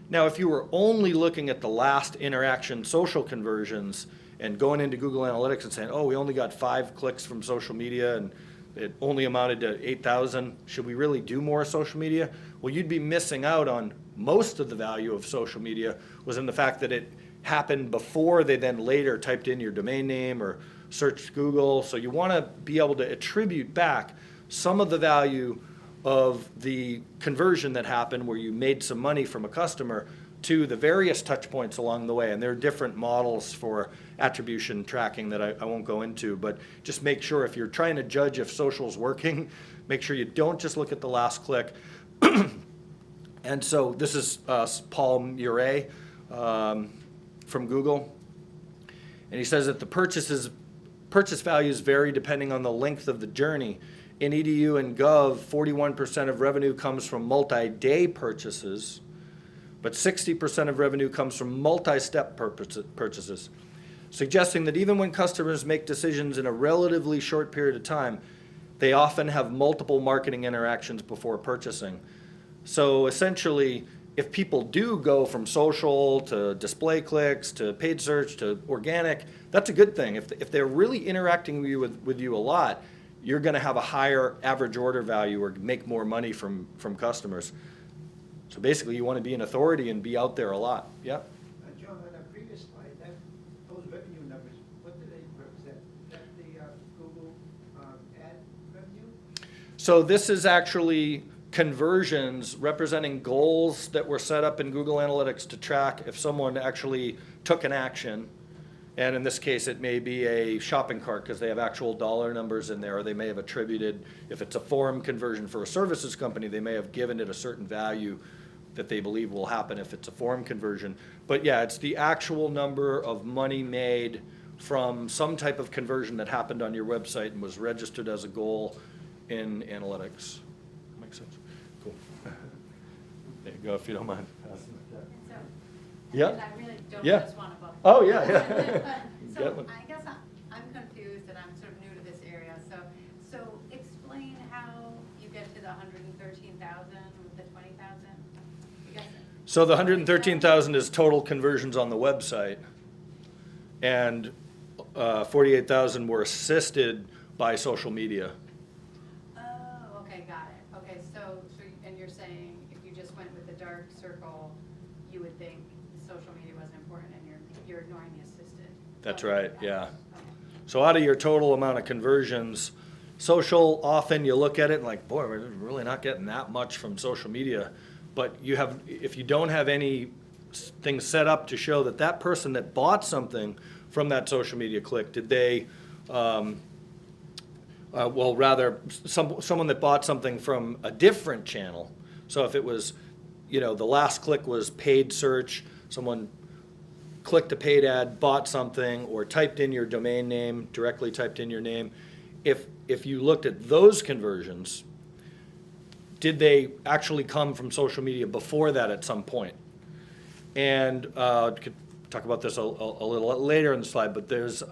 Now, if you were only looking at the last interaction social conversions and going into Google Analytics and saying, oh, we only got 5 clicks from social media and it only amounted to 8,000, should we really do more social media? Well, you'd be missing out on most of the value of social media was in the fact that it happened before they then later typed in your domain name or searched Google. So you want to be able to attribute back some of the value of the conversion that happened where you made some money from a customer to the various touch points along the way. And there are different models for attribution tracking that I won't go into, but just make sure if you're trying to judge if social's working, make sure you don't just look at the last click. And so this is Paul Murray from Google. And he says that the purchase values vary depending on the length of the journey. In EDU and Gov, 41% of revenue comes from multi-day purchases, but 60% of revenue comes from multi-step purchases, suggesting that even when customers make decisions in a relatively short period of time, they often have multiple marketing interactions before purchasing. So essentially, if people do go from social to display clicks to paid search to organic, that's a good thing. If they're really interacting with you a lot, you're going to have a higher average order value or make more money from customers. So basically, you want to be an authority and be out there a lot. Yeah? John, on that previous slide, those revenue numbers, what do they represent? Is that the Google ad revenue? So this is actually conversions representing goals that were set up in Google Analytics to track if someone actually took an action. And in this case, it may be a shopping cart because they have actual dollar numbers in there, or they may have attributed, if it's a form conversion for a services company, they may have given it a certain value that they believe will happen if it's a form conversion. But yeah, it's the actual number of money made from some type of conversion that happened on your website and was registered as a goal in analytics. Makes sense? Cool. There you go, if you don't mind. So, Yeah? I really don't Yeah. just want to bump. Oh, yeah, yeah. So Get one. I guess I'm confused and I'm sort of new to this area. So explain how you get to the 113,000 with the 20,000. So the 113,000 is total conversions on the website, and 48,000 were assisted by social media. Oh, okay, got it. Okay, and you're saying if you just went with the dark circle, you would think social media wasn't important, and you're ignoring the assisted. That's Okay, right, got it. yeah. Okay. So out of your total amount of conversions, social, often you look at it and like, boy, we're really not getting that much from social media. But if you don't have any things set up to show that that person that bought something from that social media click, did they, someone that bought something from a different channel. So if it was, the last click was paid search, someone clicked a paid ad, bought something, or typed in your domain name, directly typed in your name. If you looked at those conversions, did they actually come from social media before that at some point? And could talk about this a little later in the slide, but there's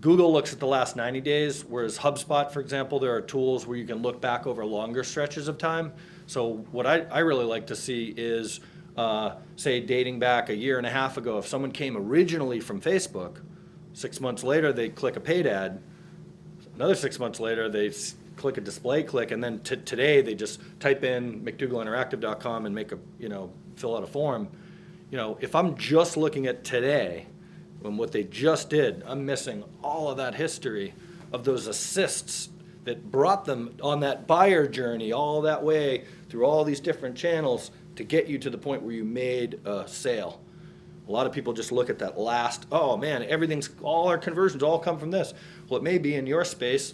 Google looks at the last 90 days, whereas HubSpot, for example, there are tools where you can look back over longer stretches of time. So what I really like to see is, say, dating back a year and a half ago, if someone came originally from Facebook, 6 months later they click a paid ad, another 6 months later they click a display click, and then today they just type in mcdougalinteractive.com and make fill out a form. If I'm just looking at today and what they just did, I'm missing all of that history of those assists that brought them on that buyer journey all that way through all these different channels to get you to the point where you made a sale. A lot of people just look at that last, oh man, all our conversions all come from this. Well, it may be in your space.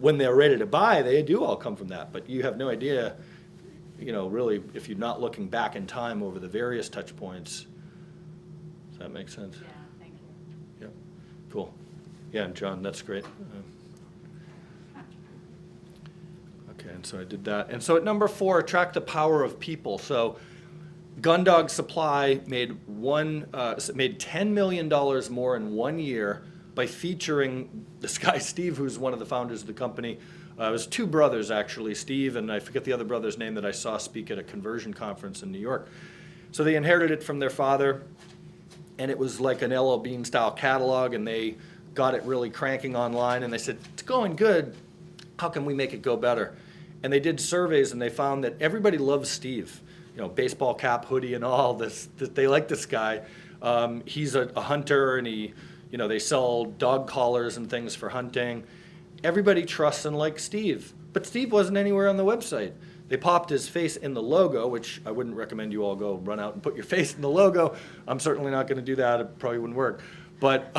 When they're ready to buy, they do all come from that, but you have no idea, really, if you're not looking back in time over the various touch points. Does that make sense? Yeah, thank you. Yeah, cool. Yeah, and John, that's great. Okay, and so I did that. And so at number 4, attract the power of people. So Gundog Supply made $10 million more in 1 year by featuring this guy, Steve, who's one of the founders of the company. It was two brothers, actually, Steve, and I forget the other brother's name that I saw speak at a conversion conference in New York. So they inherited it from their father, and it was like an L.L. Bean style catalog, and they got it really cranking online, and they said, it's going good, how can we make it go better? And they did surveys, and they found that everybody loves Steve. You know, baseball cap, hoodie, and all this. They like this guy. He's a hunter, and they sell dog collars and things for hunting. Everybody trusts and likes Steve, but Steve wasn't anywhere on the website. They popped his face in the logo, which I wouldn't recommend you all go run out and put your face in the logo. I'm certainly not going to do that. It probably wouldn't work. But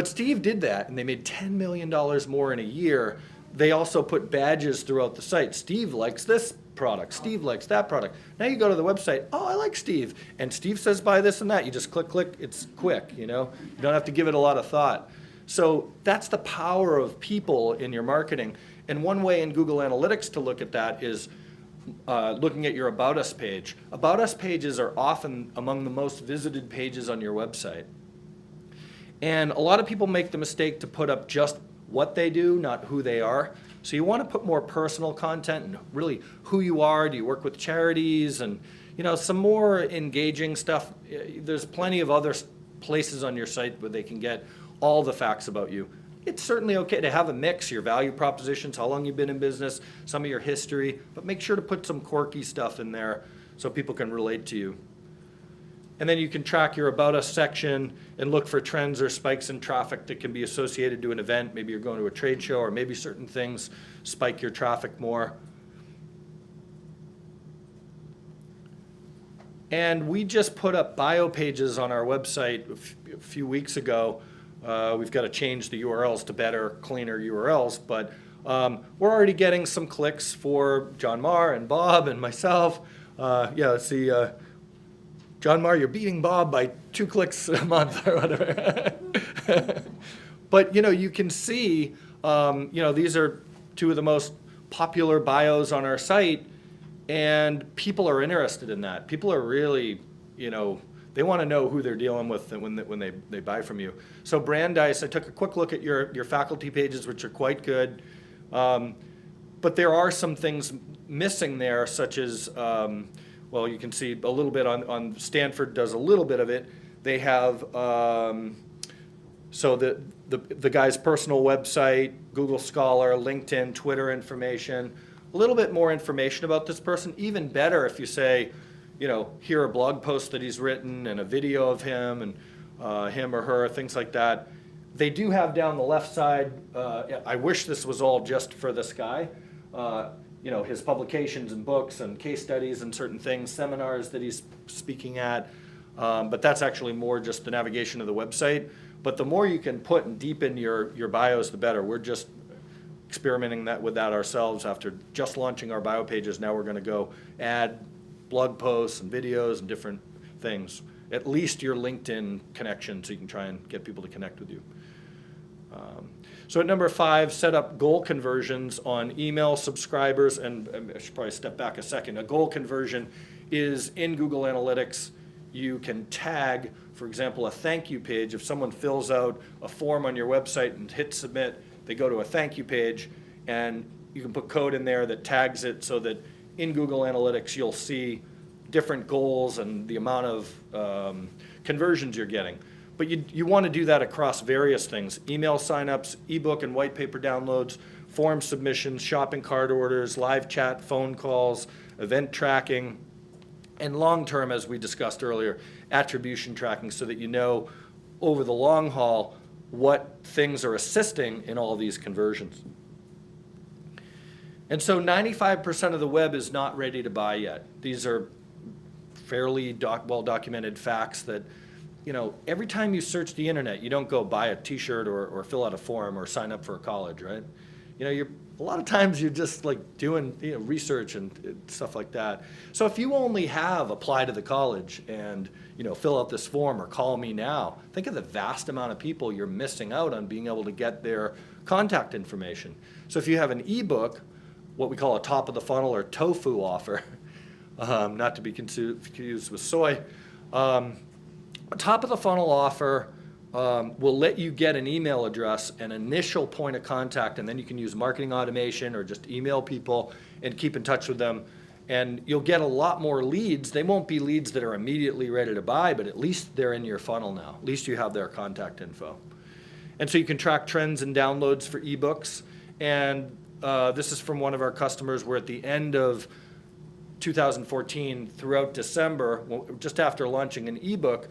Steve did that, and they made $10 million more in a year. They also put badges throughout the site. Steve likes this product. Steve likes that product. Now you go to the website, oh, I like Steve. And Steve says buy this and that. You just click, it's quick, You don't have to give it a lot of thought. So that's the power of people in your marketing. And one way in Google Analytics to look at that is looking at your About Us page. About Us pages are often among the most visited pages on your website. And a lot of people make the mistake to put up just what they do, not who they are. So you want to put more personal content and really who you are. Do you work with charities? And some more engaging stuff. There's plenty of other places on your site where they can get all the facts about you. It's certainly okay to have a mix, your value propositions, how long you've been in business, some of your history, but make sure to put some quirky stuff in there so people can relate to you. And then you can track your About Us section and look for trends or spikes in traffic that can be associated to an event. Maybe you're going to a trade show, or maybe certain things spike your traffic more. And we just put up bio pages on our website a few weeks ago. We've got to change the URLs to better, cleaner URLs, but we're already getting some clicks for John Marr and Bob and myself. Let's see. John Marr, you're beating Bob by 2 clicks a month or whatever. But you can see, these are 2 of the most popular bios on our site, and people are interested in that. People are really, they want to know who they're dealing with when they buy from you. So Brandeis, I took a quick look at your faculty pages, which are quite good. But there are some things missing there, such as, you can see a little bit on Stanford does a little bit of it. They have, the guy's personal website, Google Scholar, LinkedIn, Twitter information, a little bit more information about this person. Even better if you say, here are blog posts that he's written and a video of him and him or her, things like that. They do have down the left side, I wish this was all just for this guy, his publications and books and case studies and certain things, seminars that he's speaking at, but that's actually more just the navigation of the website. But the more you can put and deepen your bios, the better. We're just experimenting with that ourselves after just launching our bio pages. Now we're going to go add blog posts and videos and different things. At least your LinkedIn connection, so you can try and get people to connect with you. So at number 5, set up goal conversions on email subscribers, and I should probably step back a second. A goal conversion is in Google Analytics. You can tag, for example, a thank you page. If someone fills out a form on your website and hits submit, they go to a thank you page, and you can put code in there that tags it so that in Google Analytics you'll see different goals and the amount of conversions you're getting. But you want to do that across various things: email signups, ebook and white paper downloads, form submissions, shopping cart orders, live chat, phone calls, event tracking, and long-term, as we discussed earlier, attribution tracking, so that you know over the long haul what things are assisting in all these conversions. And so 95% of the web is not ready to buy yet. These are fairly well-documented facts that, every time you search the internet, you don't go buy a t-shirt or fill out a form or sign up for a college, right? A lot of times you're just like doing research and stuff like that. So if you only have apply to the college and fill out this form or call me now, think of the vast amount of people you're missing out on being able to get their contact information. So if you have an ebook, what we call a top of the funnel or tofu offer, not to be confused with soy. Top of the funnel offer will let you get an email address, an initial point of contact, and then you can use marketing automation or just email people and keep in touch with them. And you'll get a lot more leads. They won't be leads that are immediately ready to buy, but at least they're in your funnel now. At least you have their contact info. And so you can track trends and downloads for ebooks. And this is from one of our customers where at the end of 2014, throughout December, just after launching an ebook,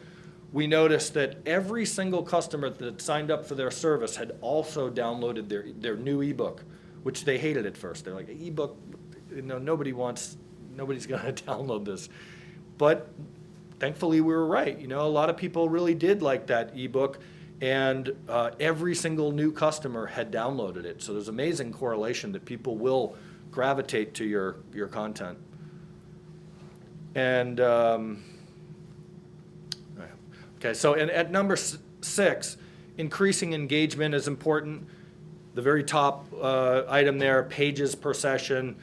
we noticed that every single customer that signed up for their service had also downloaded their new ebook, which they hated at first. They're like, ebook, nobody's gonna download this. But thankfully we were right. A lot of people really did like that ebook, and every single new customer had downloaded it. So there's amazing correlation that people will gravitate to your content. And okay, so at number 6, increasing engagement is important. The very top item there, pages per session.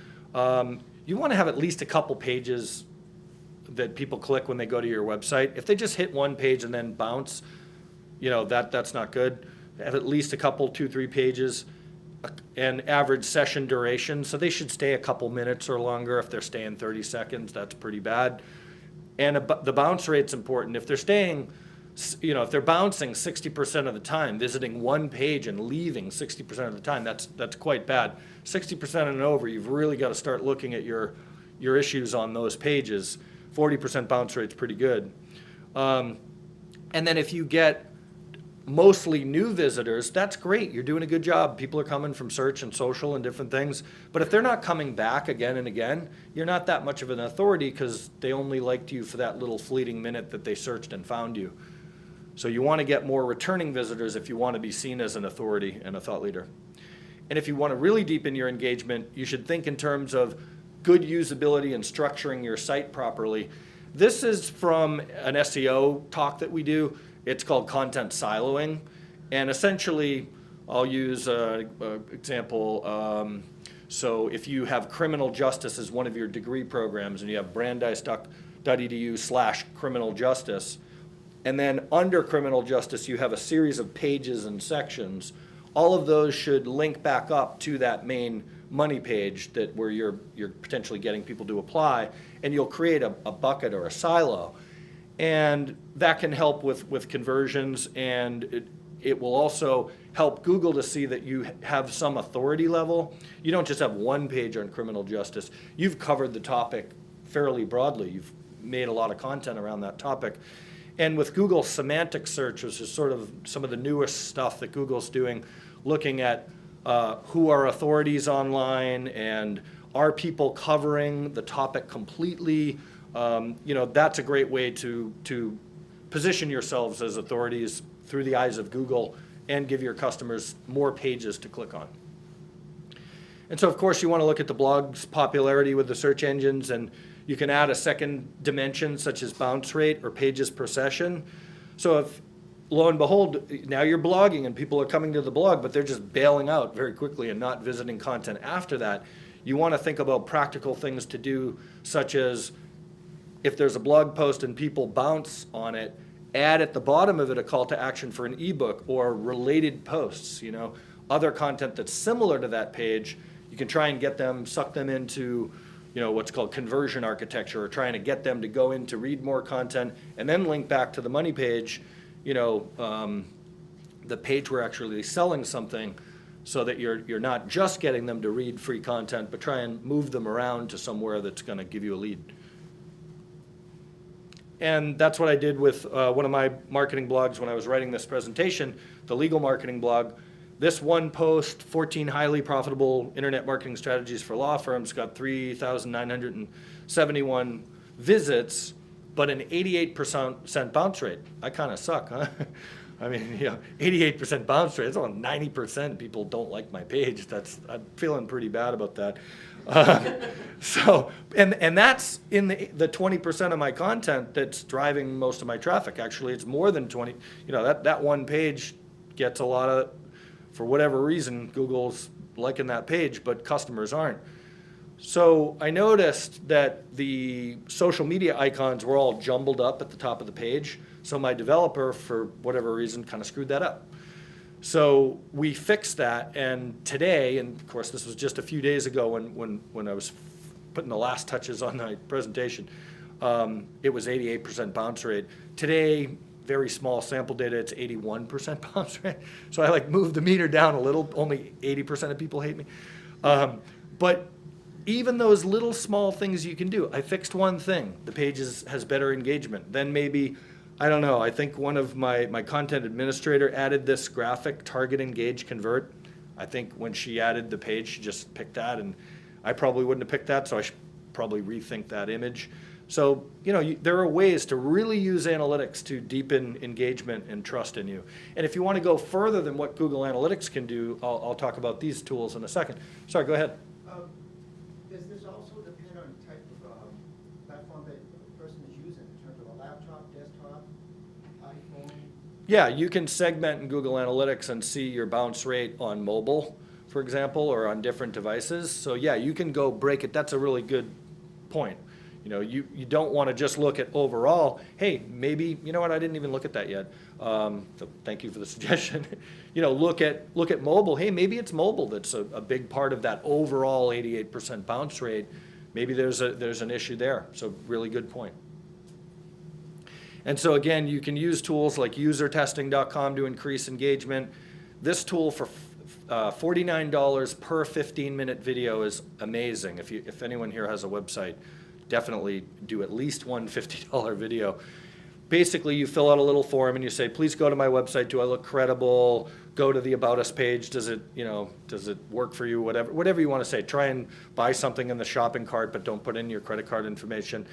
You want to have at least a couple pages that people click when they go to your website. If they just hit one page and then bounce, that's not good. Have at least a couple, 2-3 pages, and average session duration. So they should stay a couple minutes or longer. If they're staying 30 seconds, that's pretty bad. And the bounce rate's important. If they're staying, if they're bouncing 60% of the time, visiting one page and leaving 60% of the time, that's quite bad. 60% and over, you've really got to start looking at your issues on those pages. 40% bounce rate's pretty good. And then if you get mostly new visitors, that's great. You're doing a good job. People are coming from search and social and different things. But if they're not coming back again and again, you're not that much of an authority because they only liked you for that little fleeting minute that they searched and found you. So you want to get more returning visitors if you want to be seen as an authority and a thought leader. And if you want to really deepen your engagement, you should think in terms of good usability and structuring your site properly. This is from an SEO talk that we do. It's called content siloing. And essentially, I'll use an example. So if you have criminal justice as one of your degree programs and you have brandeis.edu/criminal justice, and then under criminal justice you have a series of pages and sections, all of those should link back up to that main money page where you're potentially getting people to apply, and you'll create a bucket or a silo. And that can help with conversions, and it will also help Google to see that you have some authority level. You don't just have one page on criminal justice. You've covered the topic fairly broadly. You've made a lot of content around that topic. And with Google semantic search, which is sort of some of the newest stuff that Google's doing, looking at who are authorities online and are people covering the topic completely, that's a great way to position yourselves as authorities through the eyes of Google and give your customers more pages to click on. And so, of course, you want to look at the blog's popularity with the search engines, and you can add a second dimension such as bounce rate or pages per session. So if, lo and behold, now you're blogging and people are coming to the blog, but they're just bailing out very quickly and not visiting content after that, you want to think about practical things to do, such as if there's a blog post and people bounce on it, add at the bottom of it a call to action for an ebook or related posts, other content that's similar to that page. You can try and get them, suck them into, what's called conversion architecture, or trying to get them to go in to read more content and then link back to the money page, the page where actually selling something, so that you're not just getting them to read free content, but try and move them around to somewhere that's going to give you a lead. And that's what I did with one of my marketing blogs when I was writing this presentation, the legal marketing blog. This one post, 14 highly profitable internet marketing strategies for law firms, got 3,971 visits, but an 88% bounce rate. I kind of suck, huh? I mean, 88% bounce rate. It's on 90% people don't like my page. I'm feeling pretty bad about that. So that's in the 20% of my content that's driving most of my traffic. Actually, it's more than 20. That one page gets a lot of, for whatever reason, Google's liking that page, but customers aren't. So I noticed that the social media icons were all jumbled up at the top of the page. So my developer, for whatever reason, kind of screwed that up. So we fixed that, and today, and of course this was just a few days ago when I was putting the last touches on my presentation, it was 88% bounce rate. Today, very small sample data, it's 81% bounce rate. So I like moved the meter down a little, only 80% of people hate me. But even those little small things you can do. I fixed one thing, the page has better engagement. Then maybe, I don't know, I think one of my content administrator added this graphic, target, engage, convert. I think when she added the page, she just picked that, and I probably wouldn't have picked that, so I should probably rethink that image. So, there are ways to really use analytics to deepen engagement and trust in you. And if you want to go further than what Google Analytics can do, I'll talk about these tools in a second. Sorry, go ahead. Does this also depend on type of platform that the person is using in terms of a laptop, desktop, iPhone? Yeah, you can segment in Google Analytics and see your bounce rate on mobile, for example, or on different devices. So yeah, you can go break it. That's a really good point. You don't want to just look at overall, hey, maybe, you know what, I didn't even look at that yet. So thank you for the suggestion. Look at mobile. Hey, maybe it's mobile that's a big part of that overall 88% bounce rate. Maybe there's an issue there. So really good point. And so again, you can use tools like usertesting.com to increase engagement. This tool for $49 per 15-minute video is amazing. If anyone here has a website, definitely do at least one $50 video. Basically, you fill out a little form and you say, please go to my website. Do I look credible? Go to the About Us page. Does it work for you? Whatever you want to say. Try and buy something in the shopping cart, but don't put in your credit card information.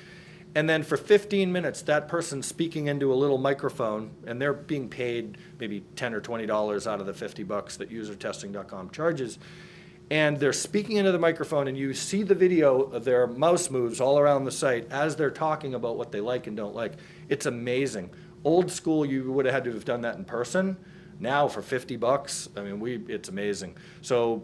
And then for 15 minutes, that person's speaking into a little microphone, and they're being paid maybe $10 or $20 out of the $50 that usertesting.com charges. And they're speaking into the microphone, and you see the video of their mouse moves all around the site as they're talking about what they like and don't like. It's amazing. Old school, you would have had to have done that in person. Now for $50, I mean, it's amazing. So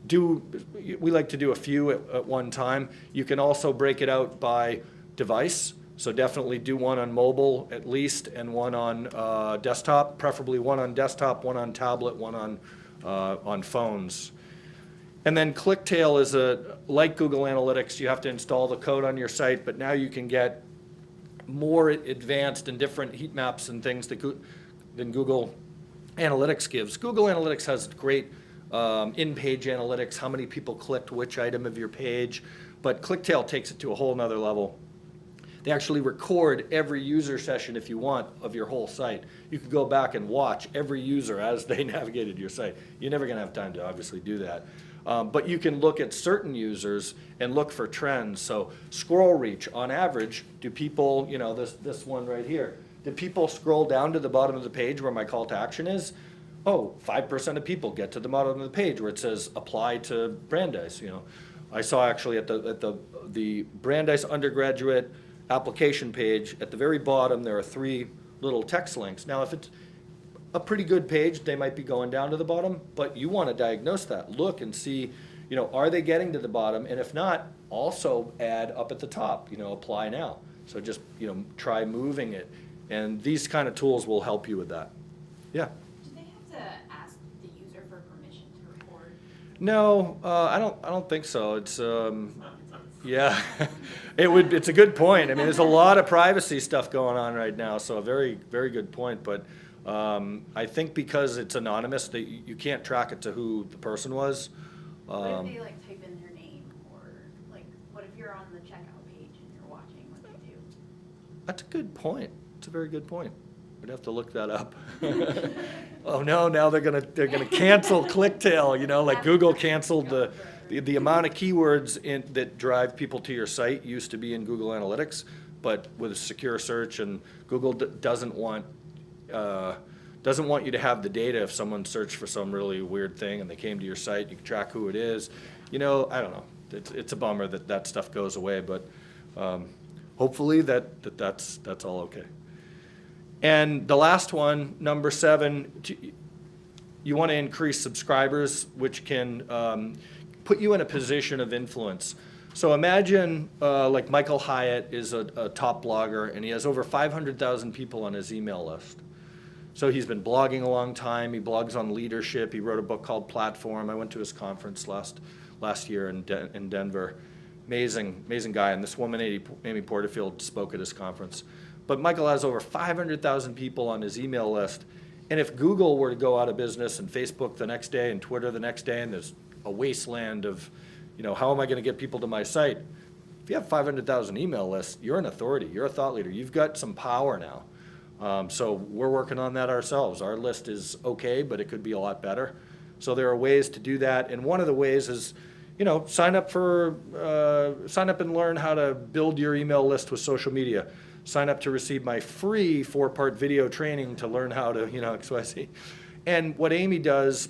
we like to do a few at one time. You can also break it out by device. So definitely do one on mobile at least, and one on desktop, preferably one on desktop, one on tablet, one on phones. And then ClickTail is like Google Analytics. You have to install the code on your site, but now you can get more advanced and different heat maps and things than Google Analytics gives. Google Analytics has great in-page analytics, how many people clicked which item of your page, but ClickTail takes it to a whole nother level. They actually record every user session, if you want, of your whole site. You can go back and watch every user as they navigated your site. You're never going to have time to obviously do that. But you can look at certain users and look for trends. So scroll reach, on average, do people, this one right here, do people scroll down to the bottom of the page where my call to action is? Oh, 5% of people get to the bottom of the page where it says apply to Brandeis. I saw actually at the Brandeis undergraduate application page, at the very bottom, there are 3 little text links. Now, if it's a pretty good page, they might be going down to the bottom, but you want to diagnose that. Look and see, are they getting to the bottom? And if not, also add up at the top, apply now. So just, try moving it. And these kind of tools will help you with that. Yeah. Do they have to ask the user for permission to record? No, I don't think so. It's yeah, it's a good point. I mean, there's a lot of privacy stuff going on right now, so a very, very good point. But I think because it's anonymous, that you can't track it to who the person was. What if they type in their name, or what if you're on the checkout page and you're watching what they do? That's a good point. It's a very good point. We'd have to look that up. Oh no, now they're gonna cancel ClickTail. Like Google canceled the amount of keywords that drive people to your site used to be in Google Analytics, but with secure search, and Google doesn't want you to have the data if someone searched for some really weird thing and they came to your site. You can track who it is. I don't know. It's a bummer that stuff goes away, but hopefully that's all okay. And the last one, number 7, you want to increase subscribers, which can put you in a position of influence. So imagine like Michael Hyatt is a top blogger, and he has over 500,000 people on his email list. So he's been blogging a long time. He blogs on leadership. He wrote a book called Platform. I went to his conference last year in Denver. Amazing guy. And this woman, Amy Porterfield, spoke at his conference. But Michael has over 500,000 people on his email list. And if Google were to go out of business and Facebook the next day and Twitter the next day, and there's a wasteland of, how am I going to get people to my site? If you have 500,000 email lists, you're an authority. You're a thought leader. You've got some power now. So we're working on that ourselves. Our list is okay, but it could be a lot better. So there are ways to do that. And one of the ways is, sign up and learn how to build your email list with social media. Sign up to receive my free 4-part video training to learn how to, XYZ. And what Amy does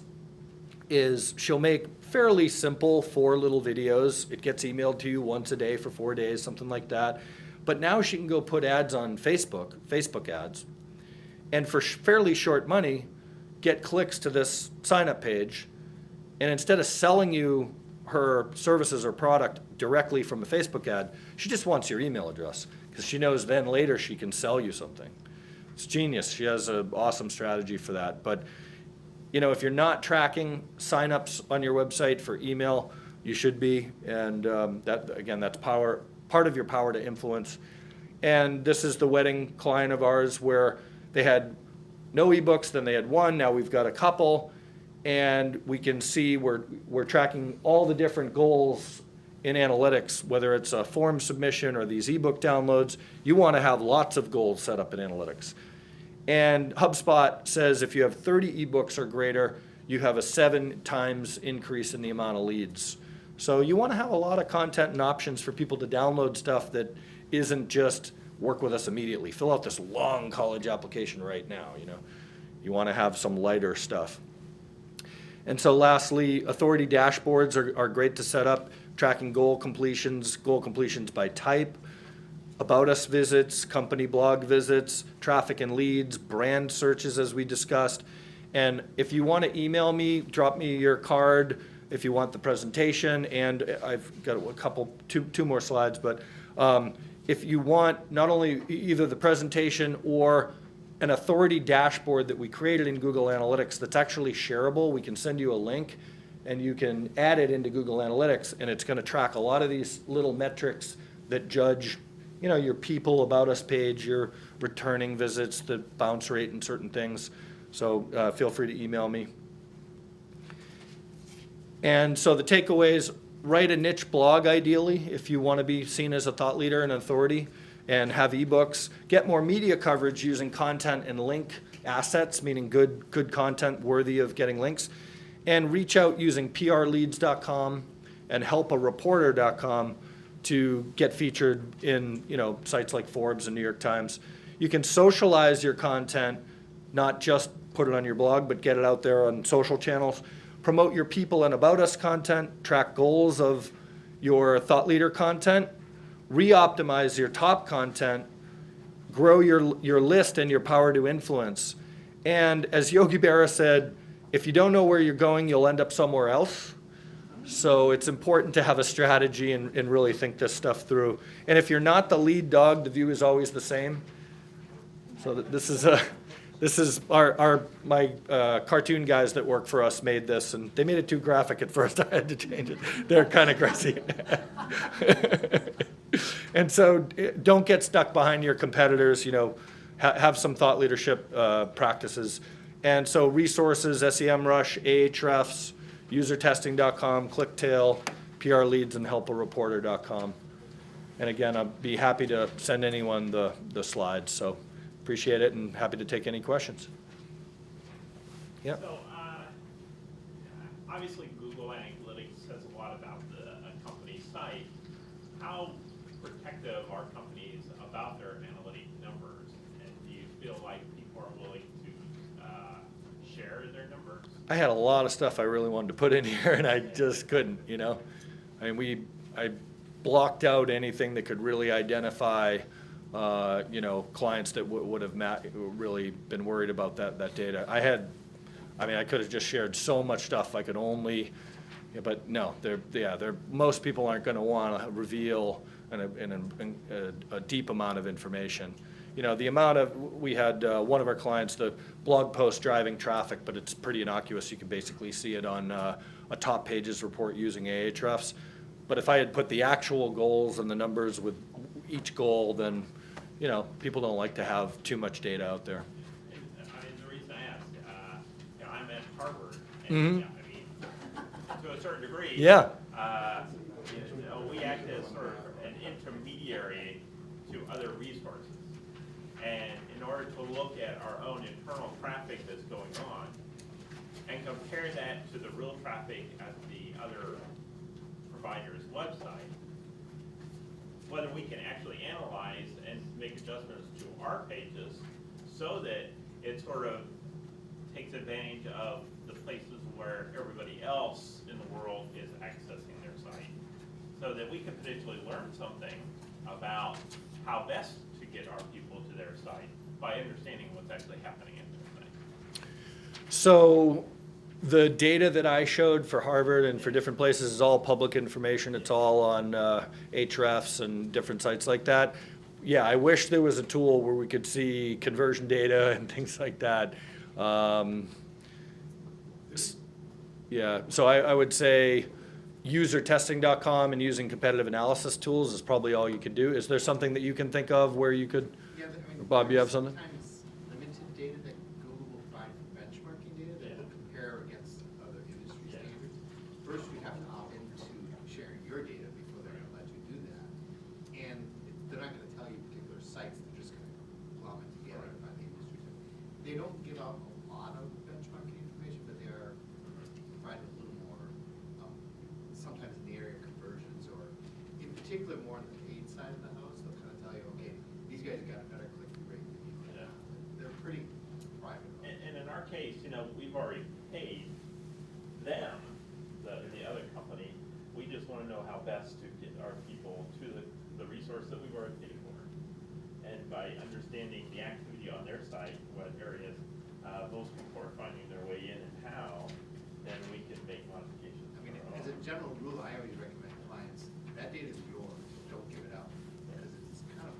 is she'll make fairly simple 4 little videos. It gets emailed to you once a day for 4 days, something like that. But now she can go put ads on Facebook ads, and for fairly short money, get clicks to this sign-up page. And instead of selling you her services or product directly from a Facebook ad, she just wants your email address, because she knows then later she can sell you something. It's genius. She has an awesome strategy for that. But if you're not tracking signups on your website for email, you should be. And that's part of your power to influence. And this is the wedding client of ours where they had no ebooks, then they had one, now we've got a couple. And we can see we're tracking all the different goals in analytics, whether it's a form submission or these ebook downloads. You want to have lots of goals set up in analytics. And HubSpot says if you have 30 ebooks or greater, you have a 7 times increase in the amount of leads. So you want to have a lot of content and options for people to download stuff that isn't just work with us immediately. Fill out this long college application right now. You want to have some lighter stuff. And so lastly, authority dashboards are great to set up, tracking goal completions by type, about us visits, company blog visits, traffic and leads, brand searches as we discussed. And if you want to email me, drop me your card if you want the presentation. And I've got two more slides, but if you want not only either the presentation or an authority dashboard that we created in Google Analytics that's actually shareable, we can send you a link and you can add it into Google Analytics, and it's going to track a lot of these little metrics that judge your people about us page, your returning visits, the bounce rate and certain things. So feel free to email me. And so the takeaways: write a niche blog ideally if you want to be seen as a thought leader and authority, and have ebooks. Get more media coverage using content and link assets, meaning good content worthy of getting links. And reach out using prleads.com and helpareporter.com to get featured in sites like Forbes and New York Times. You can socialize your content, not just put it on your blog, but get it out there on social channels. Promote your people and about us content, track goals of your thought leader content, re-optimize your top content, grow your list and your power to influence. And as Yogi Berra said, if you don't know where you're going, you'll end up somewhere else. So it's important to have a strategy and really think this stuff through. And if you're not the lead dog, the view is always the same. So this is my cartoon guys that work for us made this, and they made it too graphic at first. I had to change it. They're kind of crazy. And so don't get stuck behind your competitors. Have some thought leadership practices. And so resources: SEMrush, Ahrefs, usertesting.com, Clicktail, PRLeads, and helpareporter.com. And again, I'd be happy to send anyone the slides. So appreciate it, and happy to take any questions. Yeah. So obviously Google Analytics says a lot about a company's site. How protective are companies about their analytic numbers? And do you feel like people are willing to share their numbers? I had a lot of stuff I really wanted to put in here, and I just couldn't, I blocked out anything that could really identify, clients that would have really been worried about that data. I could have just shared so much stuff. I could only Yeah, but no, most people aren't gonna wanna reveal a deep amount of information. You know, the amount of, we had one of our clients, the blog post driving traffic, but it's pretty innocuous. You can basically see it on a top pages report using Ahrefs. But if I had put the actual goals and the numbers with each goal, then, you know, people don't like to have too much data out there. And, I mean, the reason I ask, you know, I'm at Harvard, Mhm. and, yeah, I mean, to a certain degree. Yeah. You know, we act as sort of an intermediary to other resources. And in order to look at our own internal traffic that's going on, and compare that to the real traffic at the other provider's website, whether we can actually analyze and make adjustments to our pages so that it sort of takes advantage of the places where everybody else in the world is accessing their site, so that we can potentially learn something about how best to get our people to their site by understanding what's actually happening in their site. So the data that I showed for Harvard and for different places is all public information. It's all on Ahrefs and different sites like that. Yeah, I wish there was a tool where we could see conversion data and things like that. Yeah, so I would say usertesting.com and using competitive analysis tools is probably all you could do. Is there something that you can think of where you could? Yeah, I mean, Bob, you have there's something? sometimes limited data that Google will provide for benchmarking data that will compare against other industry standards. First, we have to opt into sharing your data before they're gonna let you do that. And they're not gonna tell you particular sites, they're just gonna glom it together by the industry standard. They don't give out a lot of benchmarking information, but they are providing a little more, sometimes in the area of conversions, or in particular more on the paid side of the house, they'll kind of tell you, okay, these guys got a better click rate than you. Yeah. They're pretty private. And in our case, you know, we've already paid them, the other company. We just want to know how best to get our people to the resource that we've already paid for. And by understanding the activity on their site, what areas most people are finding their way in and how, then we can make modifications. I mean, to our as a own. general rule, I always recommend clients, that data is yours, don't give it out. Because it's kind of,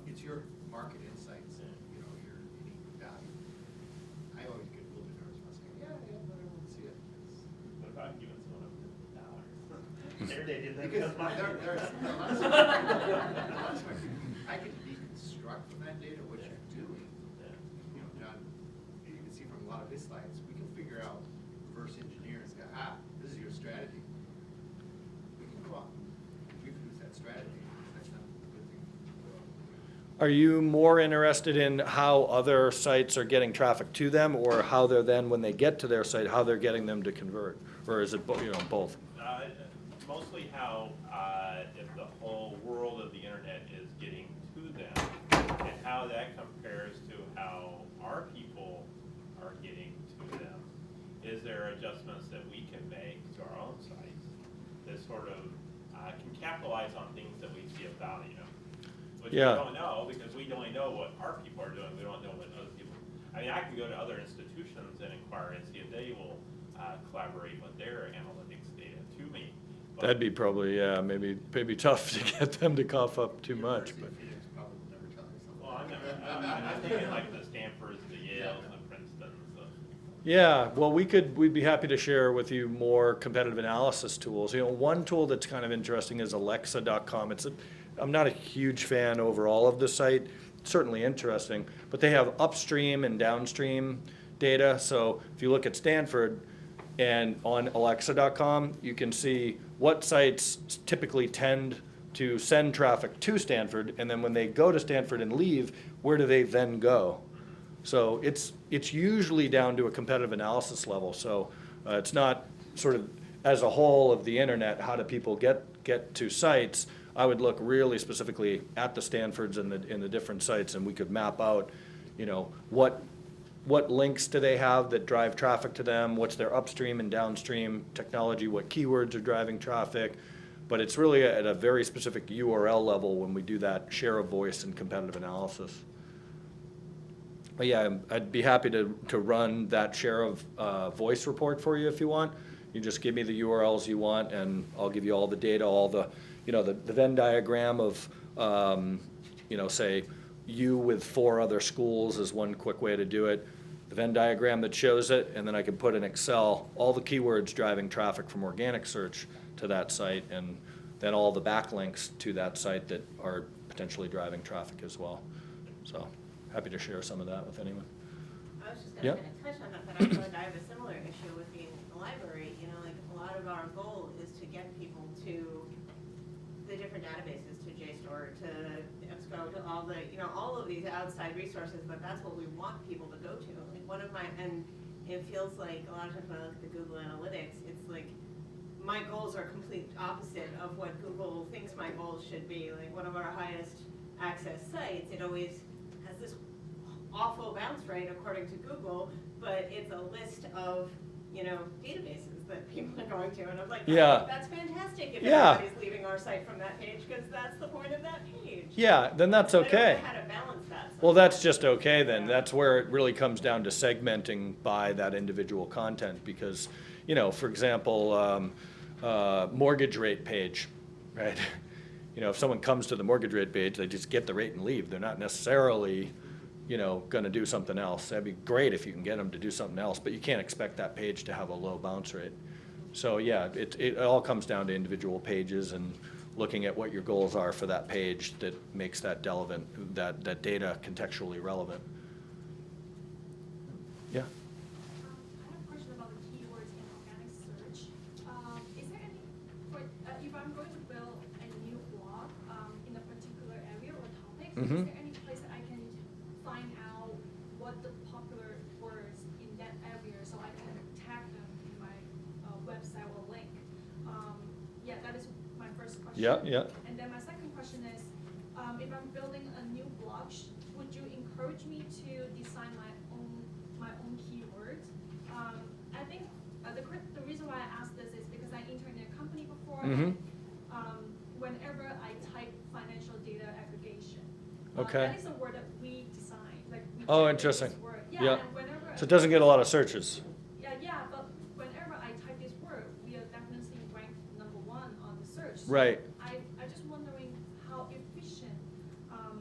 it's your market insights, and, you know, your unique value. I always get a little bit nervous when I say, yeah, let everyone see it. What about giving someone $1 million? Their data, then Because becomes mine. there's a lot of smart people, I can deconstruct from that data what you're doing. Yeah. You know, John, you can see from a lot of his slides, we can figure out, reverse engineer and say, this is your strategy. We can go out and reproduce that strategy. That's not a good thing. Are you more interested in how other sites are getting traffic to them, or how they're then, when they get to their site, how they're getting them to convert? Or is it, you know, both? Mostly how, if the whole world of the internet is getting to them, and how that compares to how our people are getting to them. Is there adjustments that we can make to our own sites that sort of can capitalize on things that we see of value? Which we Yeah. don't know, because we only know what our people are doing, we don't know what other people. I mean, I can go to other institutions and inquire and see if they will collaborate with their analytics data to me. But- That'd be probably, yeah, maybe tough to get them to cough up too much, but. University of Phoenix probably will never tell you something. Well, I'm thinking like the Stanfords, the Yales, the Princetons. Yeah, well, we'd be happy to share with you more competitive analysis tools. You know, one tool that's kind of interesting is Alexa.com. I'm not a huge fan overall of the site. It's certainly interesting, but they have upstream and downstream data. So if you look at Stanford and on Alexa.com, you can see what sites typically tend to send traffic to Stanford, and then when they go to Stanford and leave, where do they then go? So it's usually down to a competitive analysis level. So it's not sort of as a whole of the internet, how do people get to sites? I would look really specifically at the Stanfords and the different sites, and we could map out, you know, what links do they have that drive traffic to them, what's their upstream and downstream technology, what keywords are driving traffic. But it's really at a very specific URL level when we do that share of voice and competitive analysis. But yeah, I'd be happy to run that share of voice report for you if you want. You just give me the URLs you want, and I'll give you all the data, all the, the Venn diagram of, say, you with 4 other schools is one quick way to do it. The Venn diagram that shows it, and then I can put in Excel all the keywords driving traffic from organic search to that site, and then all the backlinks to that site that are potentially driving traffic as well. So happy to share some of that with anyone. I was just Yeah. gonna touch on that, but I feel like I have a similar issue with being a library, like a lot of our goal is to get people to the different databases, to JSTOR, to EBSCO, to all the, all of these outside resources, but that's what we want people to go to. Like and it feels like a lot of times when I look at the Google Analytics, it's like my goals are complete opposite of what Google thinks my goals should be. Like one of our highest access sites, it always has this awful bounce rate according to Google, but it's a list of, databases that people are going to, and I'm like, Yeah. that's fantastic if Yeah. everybody's leaving our site from that page, because that's the point of that page. Yeah, then that's I don't know okay. how to balance that. Well, that's just okay then. That's where it really comes down to segmenting by that individual content because, for example, mortgage rate page, right? If someone comes to the mortgage rate page, they just get the rate and leave. They're not necessarily, going to do something else. That'd be great if you can get them to do something else, but you can't expect that page to have a low bounce rate. So yeah, it all comes down to individual pages and looking at what your goals are for that page that makes that that data contextually relevant. Yeah. I have a question about the keywords in organic search. Is there any, if I'm going to build a new blog in a particular area or topic, is there any place that I can find out what the popular words in that area so I can tag them in my website or link? Yeah, that is my first question. Yeah. And then my second question is, if I'm building a new blog, would you encourage me to design my own keywords? I think the reason why I ask this is because I interned in a company before. And, whenever I type financial data aggregation, Okay. that is a word that we design. Like we Oh, generate this interesting. word. Yeah. And whenever So it doesn't get a lot of searches. Yeah, but whenever I type this word, we are definitely ranked #1 on the search. So Right. I just wondering how efficient,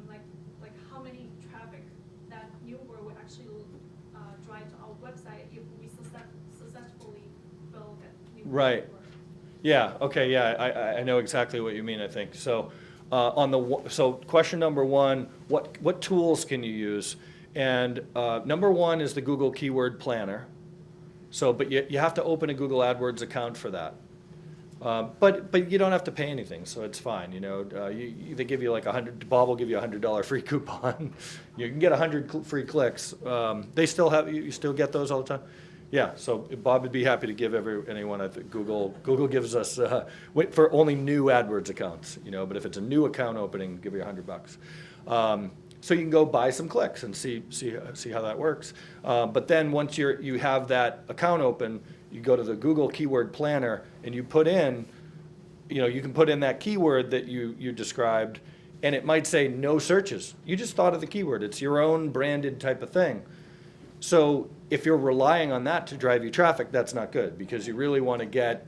like how many traffic that new word will actually drive to our website if we successfully build that new Right. word. Yeah, okay, yeah, I know exactly what you mean, I think. So, so question number 1, what tools can you use? And number 1 is the Google Keyword Planner. So, but you have to open a Google AdWords account for that. But you don't have to pay anything, so it's fine, they give you like Bob will give you a $100 free coupon. You can get 100 free clicks. You still get those all the time? Yeah, so Bob would be happy to give anyone at Google gives us, for only new AdWords accounts, but if it's a new account opening, give you $100. So you can go buy some clicks and see how that works. But then once you have that account open, you go to the Google Keyword Planner and you put in, you can put in that keyword that you described, and it might say no searches. You just thought of the keyword. It's your own branded type of thing. So if you're relying on that to drive you traffic, that's not good because you really want to get,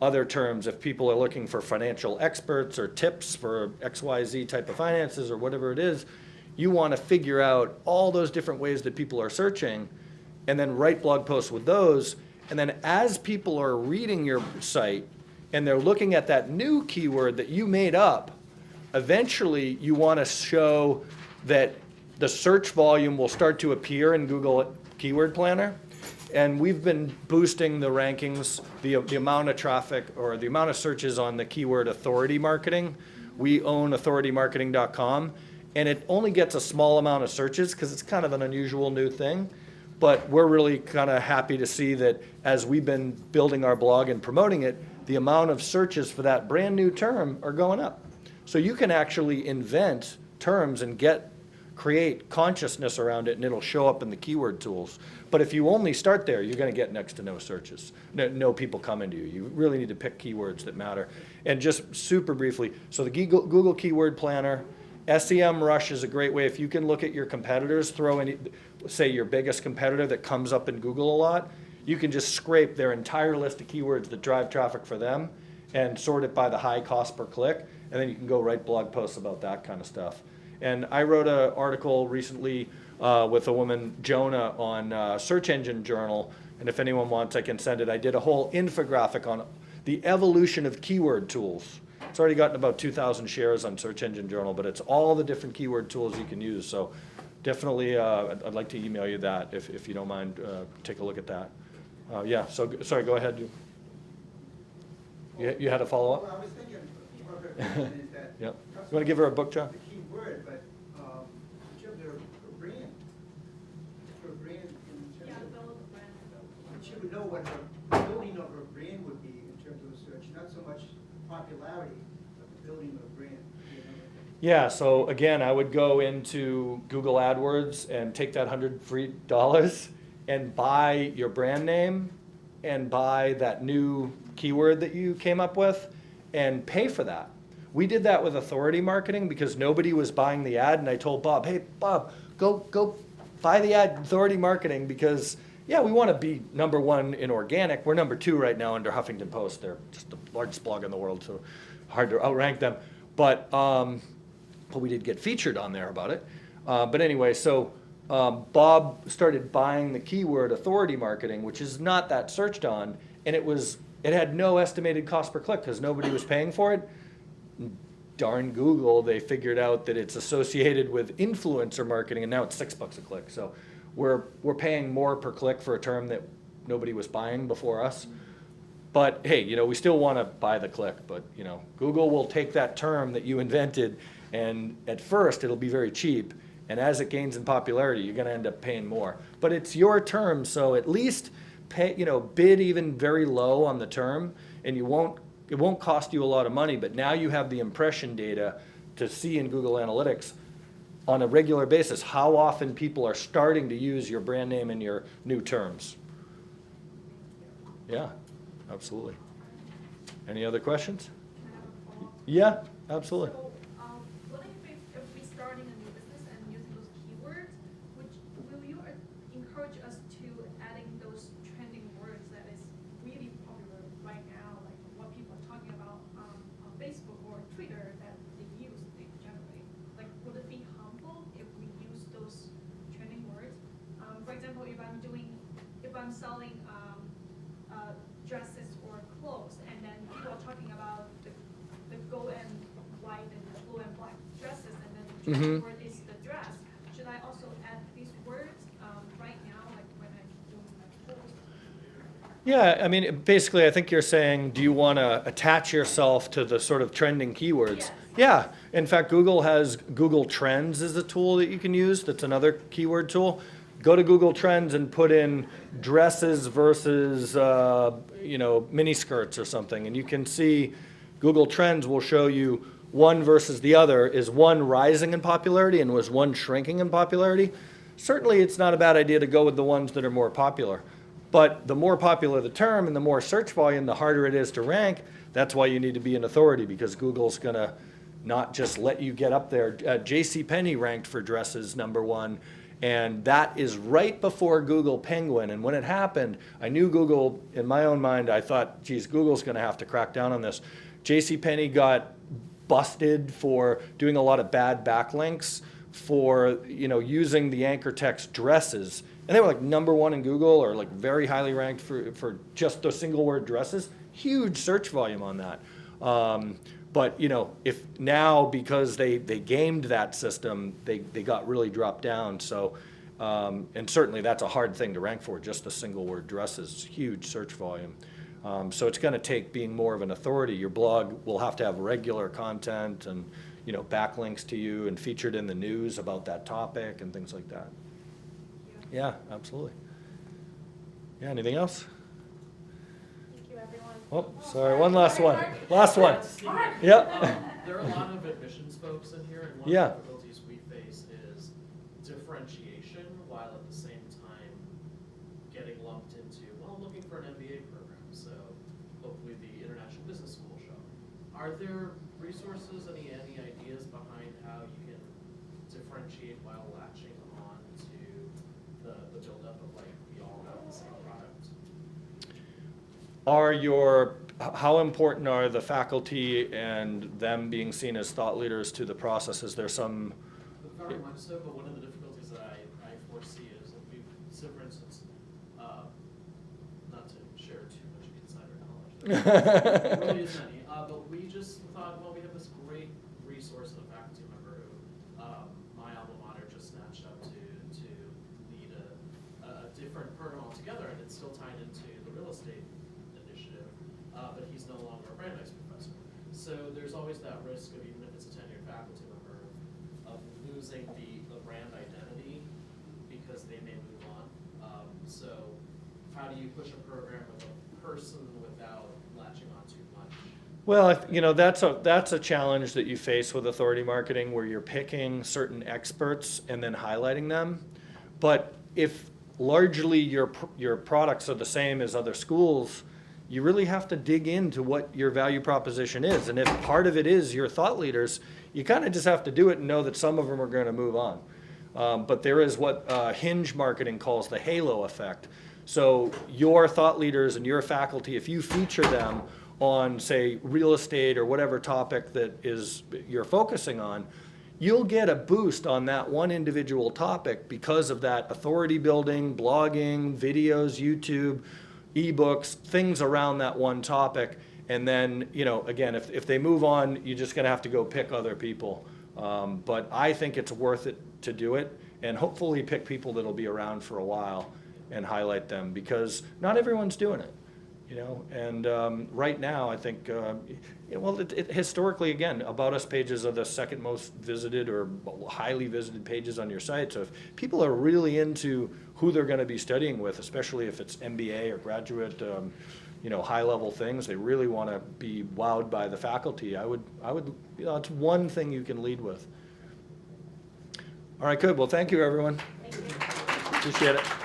other terms. If people are looking for financial experts or tips for XYZ type of finances or whatever it is, you want to figure out all those different ways that people are searching and then write blog posts with those. And then as people are reading your site and they're looking at that new keyword that you made up, eventually you want to show that the search volume will start to appear in Google Keyword Planner. And we've been boosting the rankings, the amount of traffic or the amount of searches on the keyword authority marketing. We own authoritymarketing.com, and it only gets a small amount of searches because it's kind of an unusual new thing. But we're really kind of happy to see that as we've been building our blog and promoting it, the amount of searches for that brand new term are going up. So you can actually invent terms and create consciousness around it, and it'll show up in the keyword tools. But if you only start there, you're going to get next to no searches, no people coming to you. You really need to pick keywords that matter. And just super briefly, so the Google Keyword Planner, SEMrush is a great way. If you can look at your competitors, throw in, say, your biggest competitor that comes up in Google a lot, you can just scrape their entire list of keywords that drive traffic for them and sort it by the high cost per click, and then you can go write blog posts about that kind of stuff. And I wrote an article recently with a woman, Jonah, on Search Engine Journal, and if anyone wants, I can send it. I did a whole infographic on the evolution of keyword tools. It's already gotten about 2,000 shares on Search Engine Journal, but it's all the different keyword tools you can use. So definitely, I'd like to email you that if you don't mind. Take a look at that. Yeah. So sorry. Go ahead. You had a follow up. Well, I was thinking, one of the questions is that. Yep. You want to give her a book, John? The key word, but in terms of her brand, her brand in Yeah, terms of, build a brand. she would know what the building of her brand would be in terms of a search, not so much popularity, but the building of a brand. Yeah, so again, I would go into Google AdWords and take that $100 free and buy your brand name and buy that new keyword that you came up with and pay for that. We did that with authority marketing because nobody was buying the ad, and I told Bob, hey, Bob, go buy the ad, authority marketing, because yeah, we want to be number one in organic. We're number two right now under Huffington Post. They're just the largest blog in the world, so hard to outrank them. But we did get featured on there about it. But anyway, so Bob started buying the keyword authority marketing, which is not that searched on, and it had no estimated cost per click because nobody was paying for it. Darn Google, they figured out that it's associated with influencer marketing, and now it's $6 a click. So we're paying more per click for a term that nobody was buying before us. But hey, we still want to buy the click, but Google will take that term that you invented, and at first it'll be very cheap, and as it gains in popularity, you're going to end up paying more. But it's your term, so at least pay, bid even very low on the term, and it won't cost you a lot of money, but now you have the impression data to see in Google Analytics on a regular basis how often people are starting to use your brand name and your new terms. Yeah, absolutely. Any other questions? Can I have a follow-up? Yeah, absolutely. So, what if we starting a new business and using those keywords, will you encourage us to adding those trending words that is really popular right now, like what people are talking about on Facebook or Twitter that they generally? Like, would it be harmful if we use those trending words? For example, if I'm selling dresses or clothes, and then people are talking about the gold and white and the blue and black dresses, and then the trending word is the dress. Should I also add these words right now, like when I'm doing my post? Yeah, I mean, basically, I think you're saying, do you want to attach yourself to the sort of trending keywords? Yes. Yeah. In fact, Google has Google Trends as a tool that you can use. That's another keyword tool. Go to Google Trends and put in dresses versus, mini skirts or something, and you can see Google Trends will show you one versus the other. Is one rising in popularity and was one shrinking in popularity? Certainly, it's not a bad idea to go with the ones that are more popular. But the more popular the term and the more search volume, the harder it is to rank. That's why you need to be an authority, because Google's going to not just let you get up there. JCPenney ranked for dresses #1, and that is right before Google Penguin. And when it happened, I knew Google, in my own mind, I thought, geez, Google's going to have to crack down on this. JCPenney got busted for doing a lot of bad backlinks for using the anchor text dresses. And they were like #1 in Google, or like very highly ranked for just the single word dresses. Huge search volume on that. But if now, because they gamed that system, they got really dropped down. So, and certainly that's a hard thing to rank for, just the single word dresses, huge search volume. So it's going to take being more of an authority. Your blog will have to have regular content and backlinks to you and featured in the news about that topic and things like that. Yeah, absolutely. Yeah, anything else? Thank you, everyone. Oh, sorry, one last one. Last one. Yep. There are a lot of admissions folks in here, and one Yeah. of the difficulties we face is differentiation, while at the same time getting lumped into, well, I'm looking for an MBA program, so hopefully the International Business School show. Are there resources, any ideas behind how you can differentiate while latching on to the buildup of, like, we all have the same product? how important are the faculty and them being seen as thought leaders to the process? Is there some? Very much so, but one of the difficulties that I foresee is if we, so for instance, not to share too much insider knowledge, there really isn't any, but we just thought, well, we have this great resource of a faculty member who, my alma mater just snatched up to lead a different program altogether, and it's still tied into the real estate initiative, but he's no longer a Brandeis professor. So there's always that risk of, even if it's a tenured faculty member, of losing the brand identity because they may move on. So how do you push a program with a person without latching on too much? Well, that's a challenge that you face with authority marketing, where you're picking certain experts and then highlighting them. But if largely your products are the same as other schools, you really have to dig into what your value proposition is. And if part of it is your thought leaders, you kind of just have to do it and know that some of them are going to move on. But there is what Hinge marketing calls the halo effect. So your thought leaders and your faculty, if you feature them on, say, real estate or whatever topic that is you're focusing on, you'll get a boost on that one individual topic because of that authority building, blogging, videos, YouTube, ebooks, things around that one topic. And then, again, if they move on, you're just going to have to go pick other people. But I think it's worth it to do it, and hopefully pick people that'll be around for a while and highlight them, because not everyone's doing it. And right now, I think, historically, again, About Us pages are the second most visited or highly visited pages on your site. So if people are really into who they're going to be studying with, especially if it's MBA or graduate, high-level things, they really want to be wowed by the faculty. I would, it's one thing you can lead with. All right, good. Well, thank you, everyone. Thank you. Appreciate it.